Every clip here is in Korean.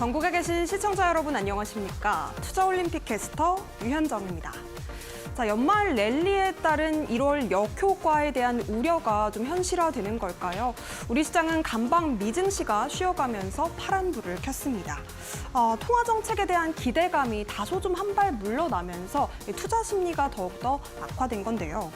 전국에 계신 시청자 여러분 안녕하십니까? 투자올림픽 캐스터 유현정입니다. 자, 연말 랠리에 따른 1월 역효과에 대한 우려가 좀 현실화되는 걸까요? 우리 시장은 간밤 미증시가 쉬어가면서 파란불을 켰습니다. 통화 정책에 대한 기대감이 다소 좀 한 발 물러나면서 투자 심리가 더욱더 악화된 건데요.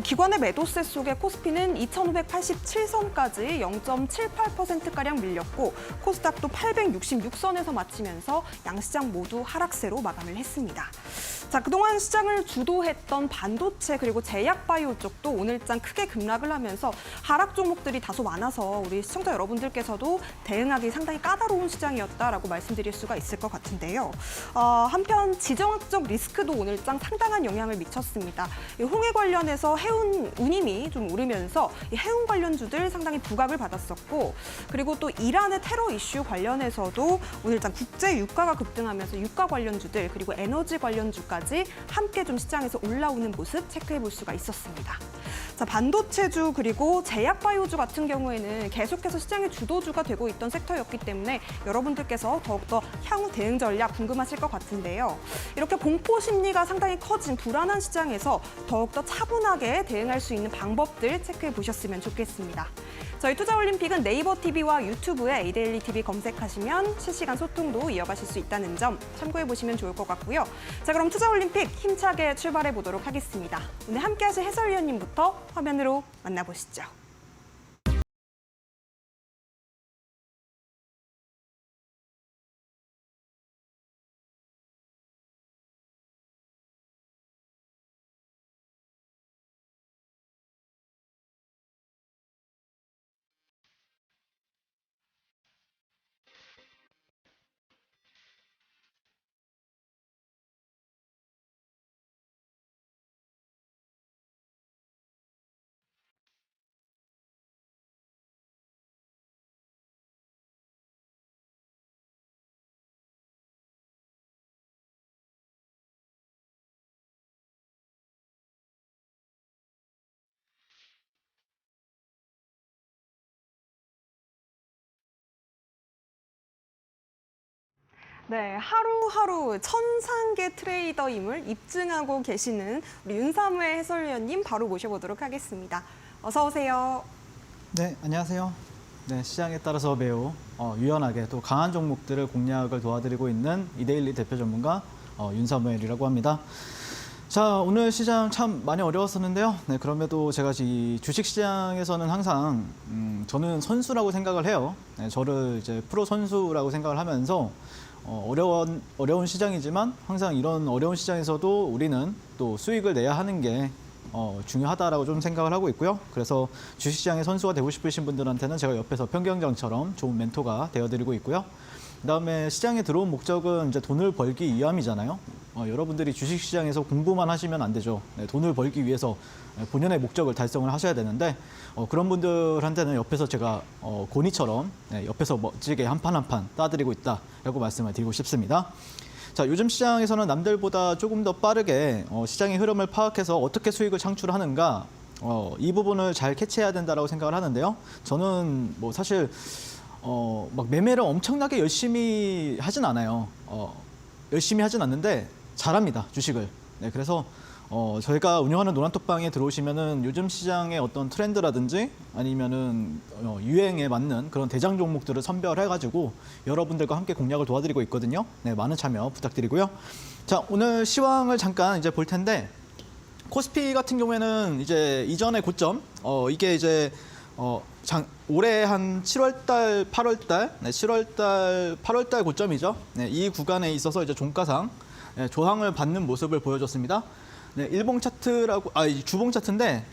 기관의 매도세 속에 코스피는 2,587선까지 0.78%가량 밀렸고 코스닥도 866선에서 마치면서 양시장 모두 하락세로 마감을 했습니다. 자, 그동안 시장을 주도했던 반도체 그리고 제약바이오 쪽도 오늘장 크게 급락을 하면서 하락 종목들이 다소 많아서 우리 시청자 여러분들께서도 대응하기 상당히 까다로운 시장이었다라고 말씀드릴 수가 있을 것 같은데요. 한편 지정학적 리스크도 오늘장 상당한 영향을 미쳤습니다. 이 홍해 관련해서 해운 운임이 좀 오르면서 이 해운 관련주들 상당히 부각을 받았었고, 그리고 또 이란의 테러 이슈 관련해서도 오늘장 국제 유가가 급등하면서 유가 관련주들 그리고 에너지 관련주까지 함께 좀 시장에서 올라오는 모습 체크해 볼 수가 있었습니다. 자, 반도체주 그리고 제약바이오주 같은 경우에는 계속해서 시장의 주도주가 되고 있던 섹터였기 때문에 여러분들께서 더욱더 향후 대응 전략 궁금하실 것 같은데요. 이렇게 공포 심리가 상당히 커진 불안한 시장에서 더욱더 차분하게 대응할 수 있는 방법들 체크해 보셨으면 좋겠습니다. 저희 투자올림픽은 네이버 TV와 유튜브에 이데일리 TV 검색하시면 실시간 소통도 이어가실 수 있다는 점 참고해 보시면 좋을 것 같고요. 자, 그럼 투자올림픽 힘차게 출발해 보도록 하겠습니다. 오늘 함께 하실 해설위원님부터 화면으로 만나보시죠. 네, 하루하루 천상계 트레이더임을 입증하고 계시는 우리 윤사무의 해설위원님 바로 모셔보도록 하겠습니다. 어서 오세요. 네, 안녕하세요. 네, 시장에 따라서 매우 유연하게 또 강한 종목들을 공략을 도와드리고 있는 이데일리 대표 전문가 윤사무엘이라고 합니다. 자, 오늘 시장 참 많이 어려웠었는데요. 네, 그럼에도 제가 이 주식시장에서는 항상 저는 선수라고 생각을 해요. 네, 저를 이제 프로 선수라고 생각을 하면서 어려운 시장이지만 항상 이런 어려운 시장에서도 우리는 또 수익을 내야 하는 게 중요하다라고 좀 생각을 하고 있고요. 그래서 주식시장의 선수가 되고 싶으신 분들한테는 제가 옆에서 평경장처럼 좋은 멘토가 되어드리고 있고요. 그다음에 시장에 들어온 목적은 이제 돈을 벌기 위함이잖아요. 여러분들이 주식시장에서 공부만 하시면 안 되죠. 네, 돈을 벌기 위해서 본연의 목적을 달성을 하셔야 되는데 그런 분들한테는 옆에서 제가 고니처럼 옆에서 멋지게 한 판 한 판 따드리고 있다라고 말씀을 드리고 싶습니다. 자, 요즘 시장에서는 남들보다 조금 더 빠르게 시장의 흐름을 파악해서 어떻게 수익을 창출하는가 이 부분을 잘 캐치해야 된다라고 생각을 하는데요. 저는 뭐 사실 막 매매를 엄청나게 열심히 하진 않아요. 열심히 하진 않는데 잘합니다, 주식을. 네, 그래서 저희가 운영하는 노란톡방에 들어오시면은 요즘 시장의 어떤 트렌드라든지 아니면은 유행에 맞는 그런 대장 종목들을 선별해가지고 여러분들과 함께 공략을 도와드리고 있거든요. 네, 많은 참여 부탁드리고요. 자, 오늘 시황을 잠깐 이제 볼 텐데 코스피 같은 경우에는 이제 이전의 고점 이게 이제 올해 한 7월달, 8월달, 네, 7월달, 8월달 고점이죠. 네, 이 구간에 있어서 이제 종가상 조항을 받는 모습을 보여줬습니다. 네, 일봉 차트라고, 주봉 차트인데,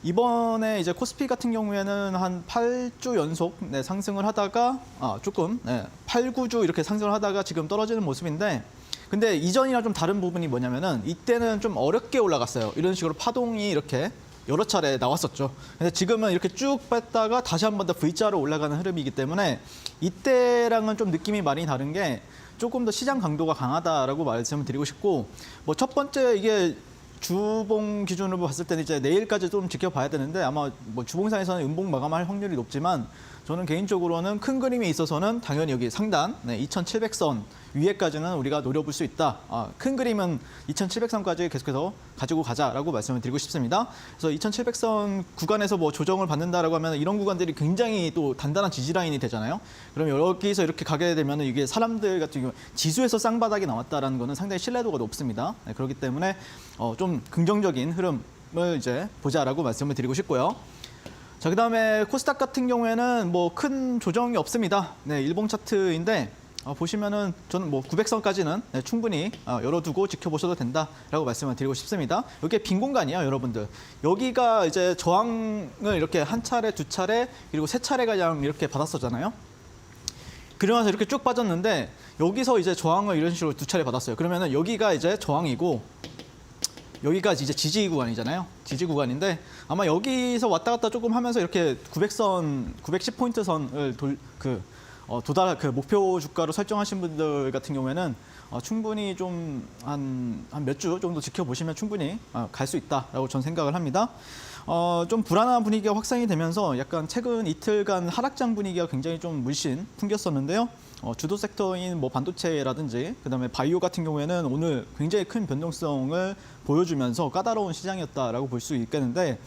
이번에 이제 코스피 같은 경우에는 한 8주 연속 상승을 하다가, 조금, 8, 9주 이렇게 상승을 하다가 지금 떨어지는 모습인데, 근데 이전이랑 좀 다른 부분이 뭐냐면은, 이때는 좀 어렵게 올라갔어요. 이런 식으로 파동이 이렇게 여러 차례 나왔었죠. 근데 지금은 이렇게 쭉 뺐다가 다시 한 번 더 V자로 올라가는 흐름이기 때문에 이때랑은 좀 느낌이 많이 다른 게 조금 더 시장 강도가 강하다라고 말씀을 드리고 싶고, 뭐 첫 번째 이게 주봉 기준으로 봤을 때는 이제 내일까지 좀 지켜봐야 되는데 아마 뭐 주봉상에서는 음봉 마감할 확률이 높지만 저는 개인적으로는 큰 그림에 있어서는 당연히 여기 상단 2,700선 위에까지는 우리가 노려볼 수 있다. 큰 그림은 2,700선까지 계속해서 가지고 가자라고 말씀을 드리고 싶습니다. 그래서 2,700선 구간에서 뭐 조정을 받는다라고 하면 이런 구간들이 굉장히 또 단단한 지지 라인이 되잖아요. 그럼 여기서 이렇게 가게 되면 이게 사람들 같은 경우 지수에서 쌍바닥이 나왔다라는 거는 상당히 신뢰도가 높습니다. 그렇기 때문에 좀 긍정적인 흐름을 이제 보자라고 말씀을 드리고 싶고요. 자, 그다음에 코스닥 같은 경우에는 뭐 큰 조정이 없습니다. 네, 일봉 차트인데 보시면은 저는 뭐 900선까지는 충분히 열어두고 지켜보셔도 된다라고 말씀을 드리고 싶습니다. 이게 빈 공간이에요, 여러분들. 여기가 이제 저항을 이렇게 한 차례, 두 차례, 그리고 세 차례가량 이렇게 받았었잖아요. 그러면서 이렇게 쭉 빠졌는데 여기서 이제 저항을 이런 식으로 두 차례 받았어요. 그러면은 여기가 이제 저항이고 여기가 이제 지지 구간이잖아요. 지지 구간인데 아마 여기서 왔다 갔다 조금 하면서 이렇게 900선, 910포인트 선을 도달 목표 주가로 설정하신 분들 같은 경우에는 충분히 좀 한 몇 주 정도 지켜보시면 충분히 갈 수 있다라고 저는 생각을 합니다. 좀 불안한 분위기가 확산이 되면서 약간 최근 이틀간 하락장 분위기가 굉장히 좀 물씬 풍겼었는데요. 주도 섹터인 뭐 반도체라든지 그다음에 바이오 같은 경우에는 오늘 굉장히 큰 변동성을 보여주면서 까다로운 시장이었다라고 볼 수 있겠는데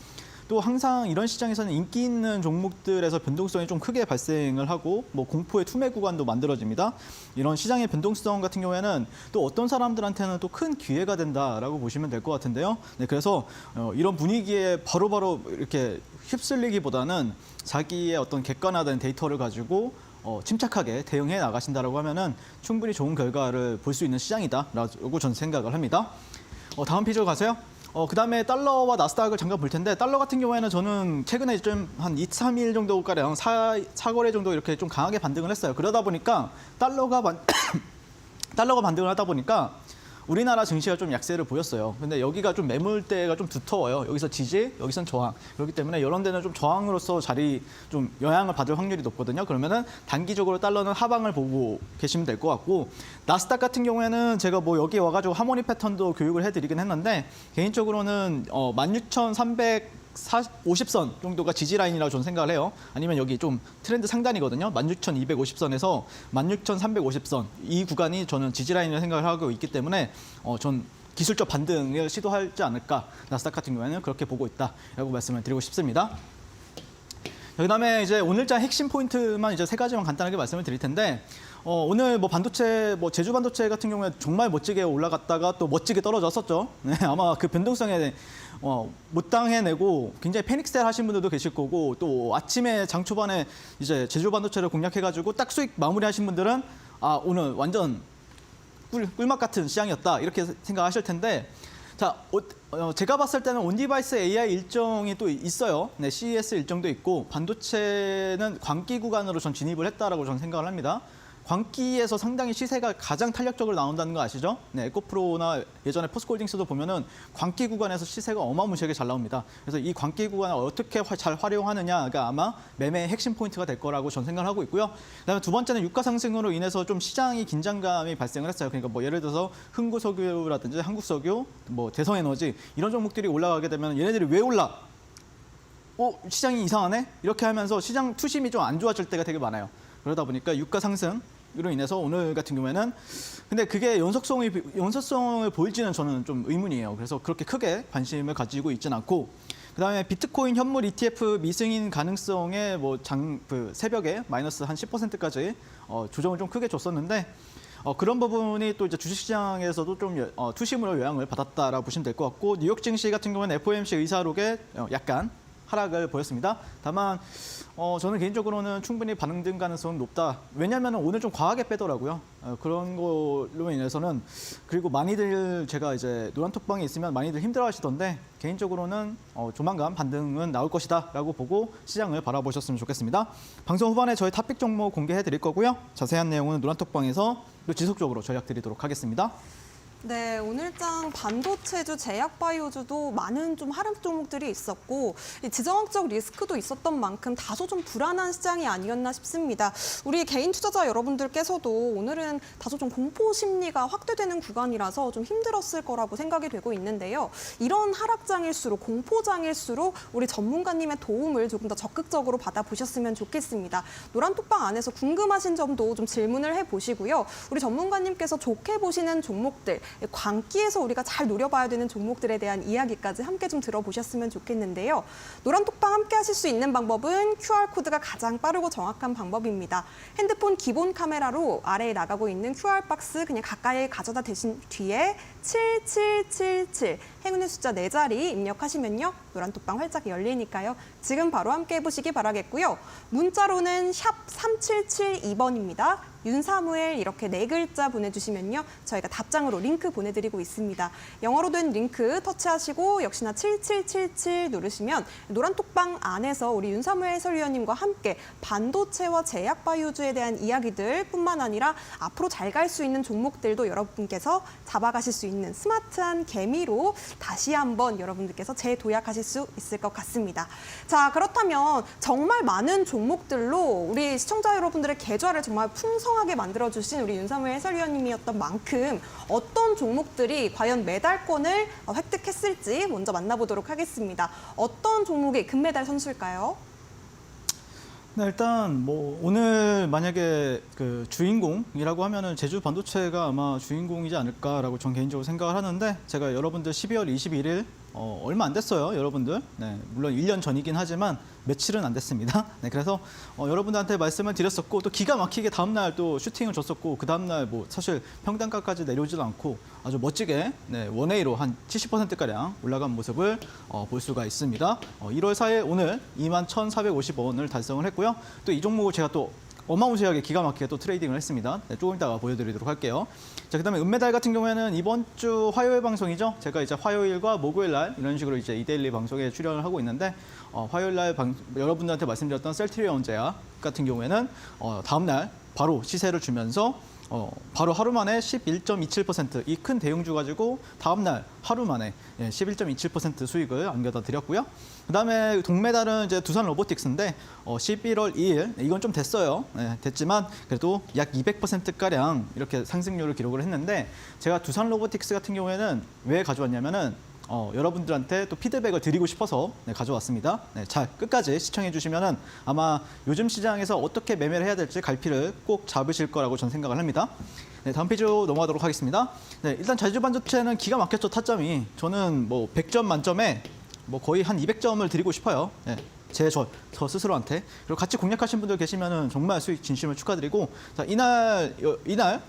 또 항상 이런 시장에서는 인기 있는 종목들에서 변동성이 좀 크게 발생을 하고 뭐 공포의 투매 구간도 만들어집니다. 이런 시장의 변동성 같은 경우에는 또 어떤 사람들한테는 또 큰 기회가 된다라고 보시면 될 것 같은데요. 네, 그래서 이런 분위기에 바로바로 이렇게 휩쓸리기보다는 자기의 어떤 객관화된 데이터를 가지고 침착하게 대응해 나가신다라고 하면은 충분히 좋은 결과를 볼 수 있는 시장이다라고 저는 생각을 합니다. 다음 페이지로 가세요. 그다음에 달러와 나스닥을 잠깐 볼 텐데 달러 같은 경우에는 저는 최근에 좀 한 2, 3일 정도가량 사거래 정도 이렇게 좀 강하게 반등을 했어요. 그러다 보니까 달러가 반등을 하다 보니까 우리나라 증시가 좀 약세를 보였어요. 근데 여기가 좀 매물대가 좀 두터워요. 여기서 지지, 여기선 저항. 그렇기 때문에 이런 데는 좀 저항으로서 좀 영향을 받을 확률이 높거든요. 그러면은 단기적으로 달러는 하방을 보고 계시면 될 것 같고 나스닥 같은 경우에는 제가 뭐 여기 와가지고 하모니 패턴도 교육을 해드리긴 했는데 개인적으로는 16,350선 정도가 지지 라인이라고 저는 생각을 해요. 아니면 여기 좀 트렌드 상단이거든요. 16,250선에서 16,350선 이 구간이 저는 지지 라인이라고 생각을 하고 있기 때문에 전 기술적 반등을 시도하지 않을까 나스닥 같은 경우에는 그렇게 보고 있다라고 말씀을 드리고 싶습니다. 그다음에 이제 오늘자 핵심 포인트만 이제 세 가지만 간단하게 말씀을 드릴 텐데 오늘 뭐 반도체, 뭐 제주 반도체 같은 경우에 정말 멋지게 올라갔다가 또 멋지게 떨어졌었죠. 네, 아마 그 변동성에 못 당해내고 굉장히 패닉셀 하신 분들도 계실 거고 또 아침에 장 초반에 이제 제주 반도체를 공략해가지고 딱 수익 마무리하신 분들은 오늘 완전 꿀맛 같은 시장이었다 이렇게 생각하실 텐데 자 제가 봤을 때는 온디바이스 AI 일정이 또 있어요. 네, CES 일정도 있고 반도체는 광기 구간으로 전 진입을 했다라고 저는 생각을 합니다. 광기에서 상당히 시세가 가장 탄력적으로 나온다는 거 아시죠? 네, 에코프로나 예전에 포스코홀딩스도 보면은 광기 구간에서 시세가 어마무시하게 잘 나옵니다. 그래서 이 광기 구간을 어떻게 잘 활용하느냐가 아마 매매의 핵심 포인트가 될 거라고 전 생각을 하고 있고요. 그다음에 두 번째는 유가 상승으로 인해서 좀 시장이 긴장감이 발생을 했어요. 그러니까 뭐 예를 들어서 흥구석유라든지 한국석유, 뭐 대성에너지 이런 종목들이 올라가게 되면 얘네들이 왜 올라? 시장이 이상하네? 이렇게 하면서 시장 투심이 좀 안 좋아질 때가 되게 많아요. 그러다 보니까 유가 상승으로 인해서 오늘 같은 경우에는 근데 그게 연속성을 보일지는 저는 좀 의문이에요. 그래서 그렇게 크게 관심을 가지고 있지는 않고 그다음에 비트코인 현물 ETF 미승인 가능성에 새벽에 마이너스 한 10%까지 조정을 좀 크게 줬었는데 그런 부분이 또 이제 주식시장에서도 좀 투심으로 영향을 받았다라고 보시면 될 것 같고 뉴욕 증시 같은 경우는 FOMC 의사록에 약간 하락을 보였습니다. 다만 저는 개인적으로는 충분히 반등 가능성은 높다. 왜냐하면 오늘 좀 과하게 빼더라고요. 그런 걸로 인해서는 그리고 많이들 제가 이제 노란톡방에 있으면 많이들 힘들어하시던데 개인적으로는 조만간 반등은 나올 것이다라고 보고 시장을 바라보셨으면 좋겠습니다. 방송 후반에 저희 탑픽 종목 공개해 드릴 거고요. 자세한 내용은 노란톡방에서 지속적으로 전략드리도록 하겠습니다. 네, 오늘장 반도체주, 제약바이오주도 많은 좀 하락 종목들이 있었고 이 지정학적 리스크도 있었던 만큼 다소 좀 불안한 시장이 아니었나 싶습니다. 우리 개인 투자자 여러분들께서도 오늘은 다소 좀 공포 심리가 확대되는 구간이라서 좀 힘들었을 거라고 생각이 되고 있는데요. 이런 하락장일수록, 공포장일수록 우리 전문가님의 도움을 조금 더 적극적으로 받아보셨으면 좋겠습니다. 노란톡방 안에서 궁금하신 점도 좀 질문을 해보시고요. 우리 전문가님께서 좋게 보시는 종목들, 광기에서 우리가 잘 노려봐야 되는 종목들에 대한 이야기까지 함께 좀 들어보셨으면 좋겠는데요. 노란톡방 함께 하실 수 있는 방법은 QR코드가 가장 빠르고 정확한 방법입니다. 핸드폰 기본 카메라로 아래에 나가고 있는 QR박스 그냥 가까이 가져다 대신 뒤에 7777 행운의 숫자 4자리 입력하시면요. 노란톡방 활짝 열리니까요. 지금 바로 함께 해보시기 바라겠고요. 문자로는 샵 3772번입니다. 윤사무엘 이렇게 4글자 보내주시면요. 저희가 답장으로 링크 보내드리고 있습니다. 영어로 된 링크 터치하시고 역시나 7777 누르시면 노란톡방 안에서 우리 윤사무엘 해설위원님과 함께 반도체와 제약바이오주에 대한 이야기들 뿐만 아니라 앞으로 잘 갈 수 있는 종목들도 여러분께서 잡아가실 수 있는 스마트한 개미로 다시 한번 여러분들께서 재도약하실 수 있을 것 같습니다. 자, 그렇다면 정말 많은 종목들로 우리 시청자 여러분들의 계좌를 정말 풍성하게 만들어주신 우리 윤사무엘 해설위원님이었던 만큼 어떤 종목들이 과연 메달권을 획득했을지 먼저 만나보도록 하겠습니다. 어떤 종목이 금메달 선수일까요? 네, 일단 뭐 오늘 만약에 그 주인공이라고 하면은 제주 반도체가 아마 주인공이지 않을까라고 전 개인적으로 생각을 하는데 제가 여러분들 12월 21일 얼마 안 됐어요, 여러분들. 네, 물론 1년 전이긴 하지만 며칠은 안 됐습니다. 네, 그래서 여러분들한테 말씀을 드렸었고 또 기가 막히게 다음날 또 슈팅을 줬었고 그 다음날 뭐 사실 평단가까지 내려오지도 않고 아주 멋지게 네, 원웨이로 한 70%가량 올라간 모습을 볼 수가 있습니다. 1월 4일 오늘 21,450원을 달성을 했고요. 또 이 종목을 제가 또 어마무시하게 기가 막히게 또 트레이딩을 했습니다. 네, 조금 이따가 보여드리도록 할게요. 자, 그다음에 은메달 같은 경우에는 이번 주 화요일 방송이죠. 제가 이제 화요일과 목요일 날 이런 식으로 이제 이데일리 방송에 출연을 하고 있는데 화요일 날 여러분들한테 말씀드렸던 셀트리온 제약 같은 경우에는 다음 날 바로 시세를 주면서 바로 하루 만에 11.27% 이 큰 대형주 가지고 다음 날 하루 만에 11.27% 수익을 안겨다 드렸고요. 그다음에 동메달은 이제 두산 로보틱스인데 11월 2일 이건 좀 됐어요. 네, 됐지만 그래도 약 200%가량 이렇게 상승률을 기록을 했는데 제가 두산 로보틱스 같은 경우에는 왜 가져왔냐면은 여러분들한테 또 피드백을 드리고 싶어서 네, 가져왔습니다. 네, 잘 끝까지 시청해 주시면은 아마 요즘 시장에서 어떻게 매매를 해야 될지 갈피를 꼭 잡으실 거라고 저는 생각을 합니다. 네, 다음 페이지로 넘어가도록 하겠습니다. 네, 일단 제주 반도체는 기가 막혔죠, 타점이. 저는 뭐 100점 만점에 뭐 거의 한 200점을 드리고 싶어요. 네, 저 스스로한테. 그리고 같이 공략하신 분들 계시면은 정말 수익 진심을 축하드리고 자, 이날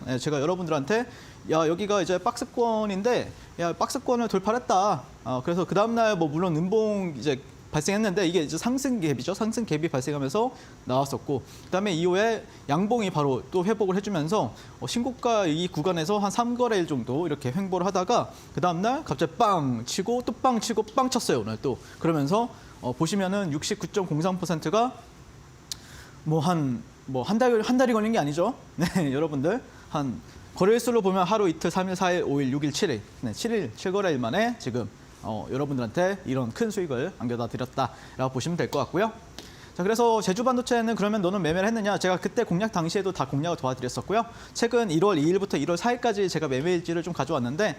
네, 제가 여러분들한테 야, 여기가 이제 박스권인데 야, 박스권을 돌파했다. 그래서 그 다음 날 뭐 물론 음봉 이제 발생했는데 이게 이제 상승 갭이죠. 상승 갭이 발생하면서 나왔었고 그다음에 이후에 양봉이 바로 또 회복을 해주면서 신고가 이 구간에서 한 3거래일 정도 이렇게 횡보를 하다가 그 다음 날 갑자기 빵 치고 또 빵 치고 빵 쳤어요. 오늘 또 그러면서 보시면은 69.03%가 한 달이 걸린 게 아니죠. 네, 여러분들 한 거래일수로 보면 하루, 이틀, 3일, 4일, 5일, 6일, 7일. 네, 7일, 7거래일 만에 지금 여러분들한테 이런 큰 수익을 안겨다 드렸다라고 보시면 될 것 같고요. 자, 그래서 제주 반도체는 그러면 너는 매매를 했느냐? 제가 그때 공략 당시에도 다 공략을 도와드렸었고요. 최근 1월 2일부터 1월 4일까지 제가 매매일지를 좀 가져왔는데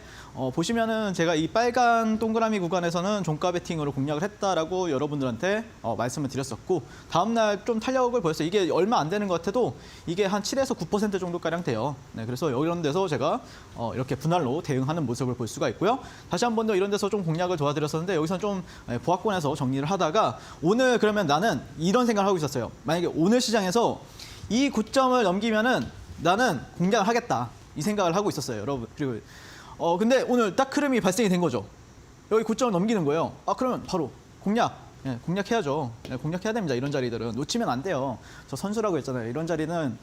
보시면은 제가 이 빨간 동그라미 구간에서는 종가 베팅으로 공략을 했다라고 여러분들한테 말씀을 드렸었고 다음 날 좀 탄력을 보였어요. 이게 얼마 안 되는 것 같아도 이게 한 7에서 9% 정도가량 돼요. 네, 그래서 이런 데서 제가 이렇게 분할로 대응하는 모습을 볼 수가 있고요. 다시 한 번 더 이런 데서 좀 공략을 도와드렸었는데 여기서 좀 보합권에서 정리를 하다가 오늘 그러면 나는 이런 생각을 하고 있었어요. 만약에 오늘 시장에서 이 고점을 넘기면은 나는 공략을 하겠다. 이 생각을 하고 있었어요, 여러분. 그리고 근데 오늘 딱 흐름이 발생이 된 거죠. 여기 고점을 넘기는 거예요. 그러면 바로 공략. 네, 공략해야죠. 네, 공략해야 됩니다. 이런 자리들은 놓치면 안 돼요. 저 선수라고 했잖아요. 이런 자리는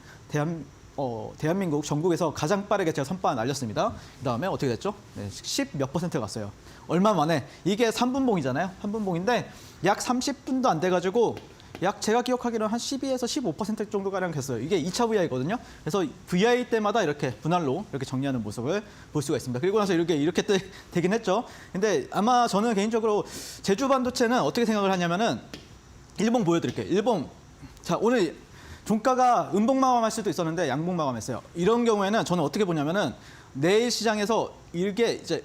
대한민국 전국에서 가장 빠르게 제가 선빵을 날렸습니다. 그다음에 어떻게 됐죠? 네, 10몇 % 갔어요. 얼마 만에 이게 3분봉이잖아요. 3분봉인데 약 30분도 안 돼가지고 약 제가 기억하기로는 한 12에서 15% 정도가량 됐어요. 이게 2차 VI거든요. 그래서 VI 때마다 이렇게 분할로 이렇게 정리하는 모습을 볼 수가 있습니다. 그리고 나서 이렇게 되긴 했죠. 근데 아마 저는 개인적으로 제주 반도체는 어떻게 생각을 하냐면은 일봉 보여드릴게요. 일봉. 자, 오늘 종가가 음봉 마감할 수도 있었는데 양봉 마감했어요. 이런 경우에는 저는 어떻게 보냐면은 내일 시장에서 이게 이제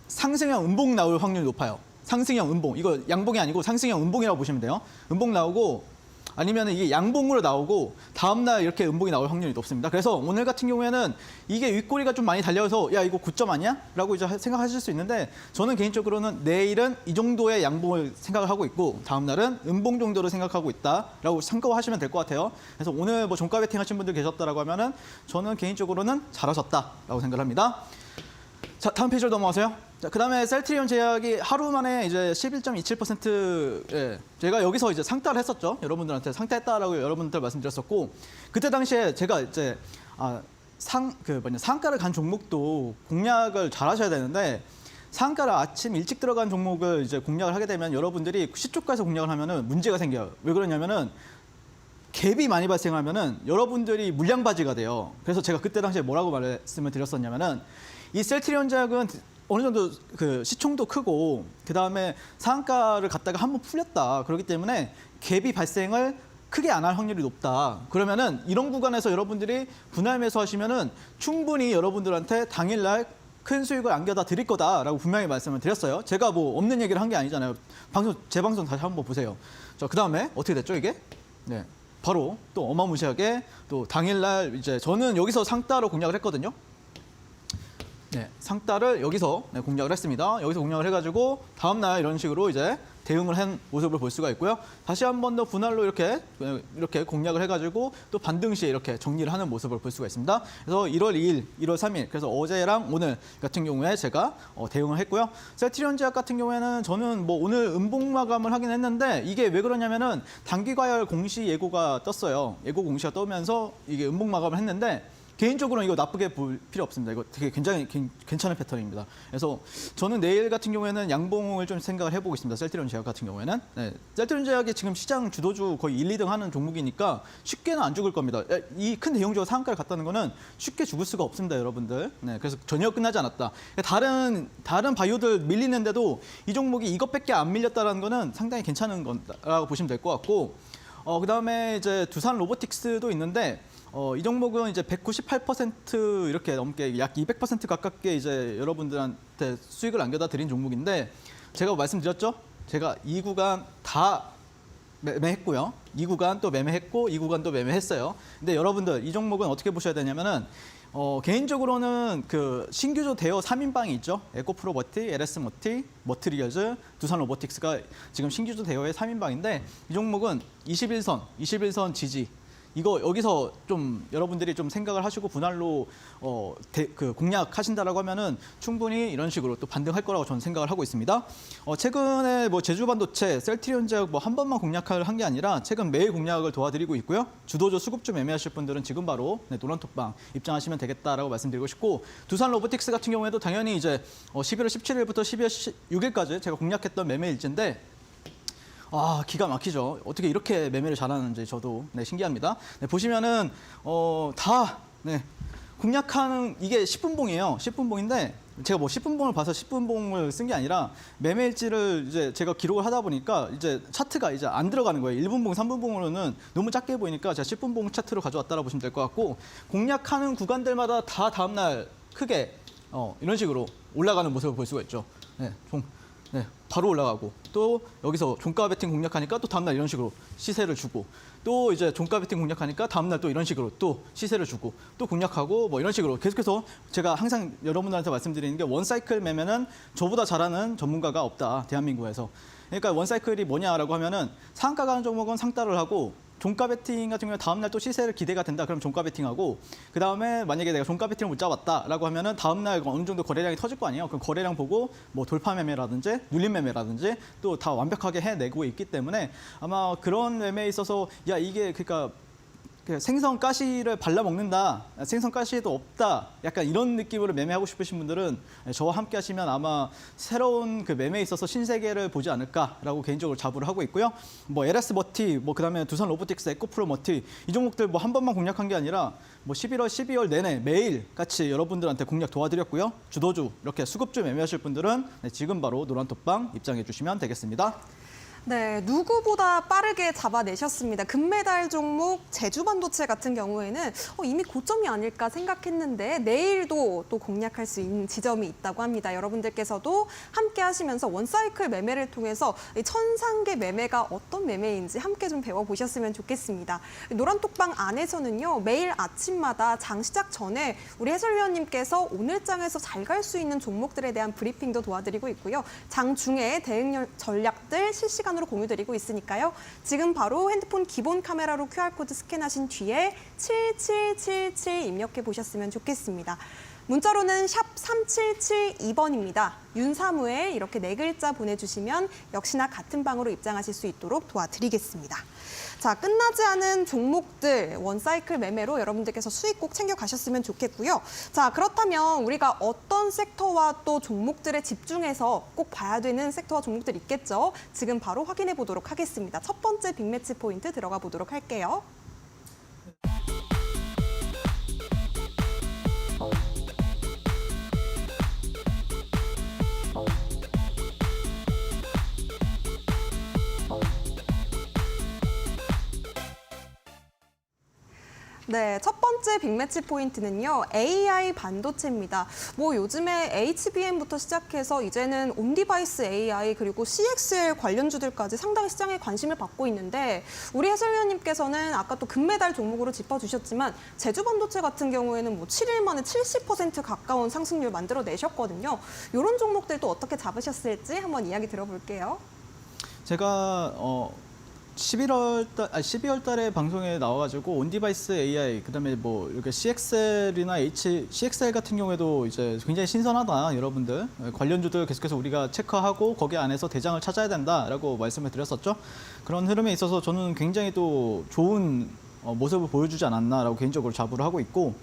상승형 음봉 나올 확률이 높아요. 상승형 음봉. 이거 양봉이 아니고 상승형 음봉이라고 보시면 돼요. 음봉 나오고 아니면 이게 양봉으로 나오고 다음날 이렇게 음봉이 나올 확률이 높습니다. 그래서 오늘 같은 경우에는 이게 윗꼬리가 좀 많이 달려서 야 이거 9점 아니야? 라고 이제 생각하실 수 있는데 저는 개인적으로는 내일은 이 정도의 양봉을 생각을 하고 있고 다음날은 음봉 정도로 생각하고 있다라고 참고하시면 될 것 같아요. 그래서 오늘 뭐 종가 베팅 하신 분들 계셨다라고 하면은 저는 개인적으로는 잘하셨다라고 생각을 합니다. 자, 다음 페이지로 넘어가세요. 자, 그다음에 셀트리온 제약이 하루 만에 이제 11.27% 예, 제가 여기서 이제 상따를 했었죠. 여러분들한테 상따했다라고 여러분들 말씀드렸었고 그때 당시에 제가 이제 상가를 간 종목도 공략을 잘 하셔야 되는데 상가를 아침 일찍 들어간 종목을 이제 공략을 하게 되면 여러분들이 시초가에서 공략을 하면은 문제가 생겨요. 왜 그러냐면은 갭이 많이 발생하면은 여러분들이 물량바지가 돼요. 그래서 제가 그때 당시에 뭐라고 말씀을 드렸었냐면은 이 셀트리온 제약은 어느 정도 그 시총도 크고 그 다음에 상한가를 갖다가 한번 풀렸다. 그렇기 때문에 갭이 발생을 크게 안 할 확률이 높다. 그러면은 이런 구간에서 여러분들이 분할 매수하시면은 충분히 여러분들한테 당일날 큰 수익을 안겨다 드릴 거다라고 분명히 말씀을 드렸어요. 제가 뭐 없는 얘기를 한 게 아니잖아요. 제 방송 다시 한번 보세요. 자, 그 다음에 어떻게 됐죠 이게? 네, 바로 또 어마무시하게 또 당일날 이제 저는 여기서 상따로 공략을 했거든요. 네, 상따를 여기서 공략을 했습니다. 여기서 공략을 해가지고 다음날 이런 식으로 이제 대응을 한 모습을 볼 수가 있고요. 다시 한 번 더 분할로 이렇게 공략을 해가지고 또 반등 시에 이렇게 정리를 하는 모습을 볼 수가 있습니다. 그래서 1월 2일, 1월 3일, 그래서 어제랑 오늘 같은 경우에 제가 대응을 했고요. 셀트리온 제약 같은 경우에는 저는 뭐 오늘 음봉 마감을 하긴 했는데 이게 왜 그러냐면은 단기 과열 공시 예고가 떴어요. 예고 공시가 떠면서 이게 음봉 마감을 했는데. 개인적으로는 이거 나쁘게 볼 필요 없습니다. 이거 되게 굉장히 괜찮은 패턴입니다. 그래서 저는 내일 같은 경우에는 양봉을 좀 생각을 해보겠습니다. 셀트리온 제약 같은 경우에는. 네, 셀트리온 제약이 지금 시장 주도주 거의 1, 2등 하는 종목이니까 쉽게는 안 죽을 겁니다. 이 큰 대형주가 상한가를 갔다는 거는 쉽게 죽을 수가 없습니다, 여러분들. 네, 그래서 전혀 끝나지 않았다. 다른 바이오들 밀리는데도 이 종목이 이것밖에 안 밀렸다는 거는 상당히 괜찮은 거라고 보시면 될 것 같고 그다음에 이제 두산 로보틱스도 있는데 이 종목은 이제 198% 이렇게 넘게 약 200% 가깝게 이제 여러분들한테 수익을 안겨다 드린 종목인데 제가 말씀드렸죠? 제가 이 구간 다 매매했고요. 이 구간 또 매매했고 이 구간 또 매매했어요. 근데 여러분들 이 종목은 어떻게 보셔야 되냐면은 개인적으로는 그 신규조 대여 3인방이 있죠. 에코프로 머티, LS 머티, 머트리얼즈, 두산 로보틱스가 지금 신규조 대여의 3인방인데 이 종목은 21선 지지 이거 여기서 좀 여러분들이 좀 생각을 하시고 분할로 공략하신다라고 하면은 충분히 이런 식으로 또 반등할 거라고 저는 생각을 하고 있습니다. 최근에 뭐 제주반도체, 셀트리온 제약 뭐 한 번만 공략을 한 게 아니라 최근 매일 공략을 도와드리고 있고요. 주도주 수급주 매매하실 분들은 지금 바로 노란톡방 입장하시면 되겠다라고 말씀드리고 싶고 두산 로보틱스 같은 경우에도 당연히 이제 11월 17일부터 12월 6일까지 제가 공략했던 매매 일지인데 기가 막히죠. 어떻게 이렇게 매매를 잘하는지 저도 신기합니다. 보시면은 공략하는 이게 10분봉이에요. 10분봉인데 제가 뭐 10분봉을 봐서 10분봉을 쓴 게 아니라 매매일지를 이제 제가 기록을 하다 보니까 이제 차트가 이제 안 들어가는 거예요. 1분봉, 3분봉으로는 너무 작게 보이니까 제가 10분봉 차트로 가져왔다라 보시면 될 것 같고 공략하는 구간들마다 다 다음날 크게 이런 식으로 올라가는 모습을 볼 수가 있죠. 바로 올라가고 또 여기서 종가 베팅 공략하니까 또 다음날 이런 식으로 시세를 주고 또 이제 종가 베팅 공략하니까 다음날 또 이런 식으로 또 시세를 주고 또 공략하고 뭐 이런 식으로 계속해서 제가 항상 여러분들한테 말씀드리는 게 원사이클 매매는 저보다 잘하는 전문가가 없다 대한민국에서. 그러니까 원사이클이 뭐냐라고 하면은 상한가 가는 종목은 상따를 하고 종가 베팅 같은 경우에 다음날 또 시세를 기대가 된다. 그럼 종가 베팅하고 그 다음에 만약에 내가 종가 베팅을 못 잡았다라고 하면은 다음날 어느 정도 거래량이 터질 거 아니에요. 그럼 거래량 보고 뭐 돌파 매매라든지 눌림 매매라든지 또 다 완벽하게 해내고 있기 때문에 아마 그런 매매에 있어서 이게 그러니까 그 생선 가시를 발라 먹는다, 생선 가시도 없다, 약간 이런 느낌으로 매매하고 싶으신 분들은 저와 함께 하시면 아마 새로운 그 매매에 있어서 신세계를 보지 않을까라고 개인적으로 자부를 하고 있고요. 뭐 LS 머티, 뭐 그다음에 두산 로보틱스, 에코프로 머티 이 종목들 뭐 한 번만 공략한 게 아니라 뭐 11월, 12월 내내 매일 같이 여러분들한테 공략 도와드렸고요. 주도주 이렇게 수급주 매매하실 분들은 지금 바로 노란톡방 입장해 주시면 되겠습니다. 네, 누구보다 빠르게 잡아내셨습니다. 금메달 종목 제주반도체 같은 경우에는 이미 고점이 아닐까 생각했는데 내일도 또 공략할 수 있는 지점이 있다고 합니다. 여러분들께서도 함께 하시면서 원사이클 매매를 통해서 이 천상계 매매가 어떤 매매인지 함께 좀 배워보셨으면 좋겠습니다. 노란톡방 안에서는요, 매일 아침마다 장 시작 전에 우리 해설위원님께서 오늘 장에서 잘 갈 수 있는 종목들에 대한 브리핑도 도와드리고 있고요. 장 중에 대응 전략들 실시간으로 공유드리고 있으니까요. 지금 바로 핸드폰 기본 카메라로 QR코드 스캔하신 뒤에 7777 입력해 보셨으면 좋겠습니다. 문자로는 샵 3772번입니다. 윤사무에 이렇게 4글자 보내주시면 역시나 같은 방으로 입장하실 수 있도록 도와드리겠습니다. 자, 끝나지 않은 종목들 원사이클 매매로 여러분들께서 수익 꼭 챙겨가셨으면 좋겠고요. 자, 그렇다면 우리가 어떤 섹터와 또 종목들에 집중해서 꼭 봐야 되는 섹터와 종목들 있겠죠? 지금 바로 확인해 보도록 하겠습니다. 첫 번째 빅매치 포인트 들어가 보도록 할게요. 네, 첫 번째 빅매치 포인트는요, AI 반도체입니다. 뭐 요즘에 HBM부터 시작해서 이제는 온디바이스 AI 그리고 CXL 관련주들까지 상당히 시장에 관심을 받고 있는데 우리 해설위원님께서는 아까 또 금메달 종목으로 짚어주셨지만 제주반도체 같은 경우에는 뭐 7일 만에 70% 가까운 상승률 만들어내셨거든요. 이런 종목들 또 어떻게 잡으셨을지 한번 이야기 들어볼게요. 제가 12월 달에 방송에 나와가지고 온디바이스 AI, 그다음에 뭐 이렇게 CXL이나 CXL 같은 경우에도 이제 굉장히 신선하다, 여러분들 관련주들 계속해서 우리가 체크하고 거기 안에서 대장을 찾아야 된다라고 말씀을 드렸었죠. 그런 흐름에 있어서 저는 굉장히 또 좋은 모습을 보여주지 않았나라고 개인적으로 자부를 하고 있고.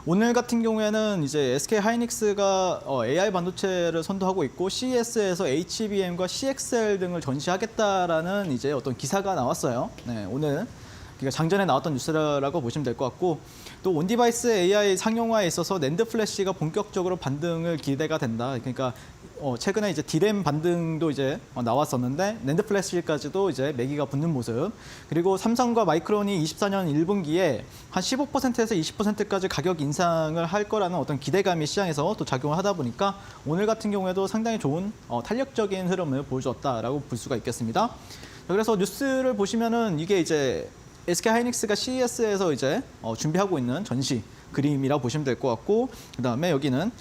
오늘 같은 경우에는 이제 SK 하이닉스가 AI 반도체를 선도하고 있고 CES에서 HBM과 CXL 등을 전시하겠다라는 이제 어떤 기사가 나왔어요. 네, 오늘 그러니까 장전에 나왔던 뉴스라고 보시면 될 것 같고, 또 온디바이스 AI 상용화에 있어서 낸드 플래시가 본격적으로 반등을 기대가 된다. 그러니까 최근에 이제 D램 반등도 이제 나왔었는데 낸드 플래시까지도 이제 매기가 붙는 모습. 그리고 삼성과 마이크론이 24년 1분기에 한 15%에서 20%까지 가격 인상을 할 거라는 어떤 기대감이 시장에서 또 작용을 하다 보니까 오늘 같은 경우에도 상당히 좋은 탄력적인 흐름을 보여줬다라고 볼 수가 있겠습니다. 그래서 뉴스를 보시면은 이게 이제 SK 하이닉스가 CES에서 이제 준비하고 있는 전시 그림이라고 보시면 될 것 같고, 그다음에 여기는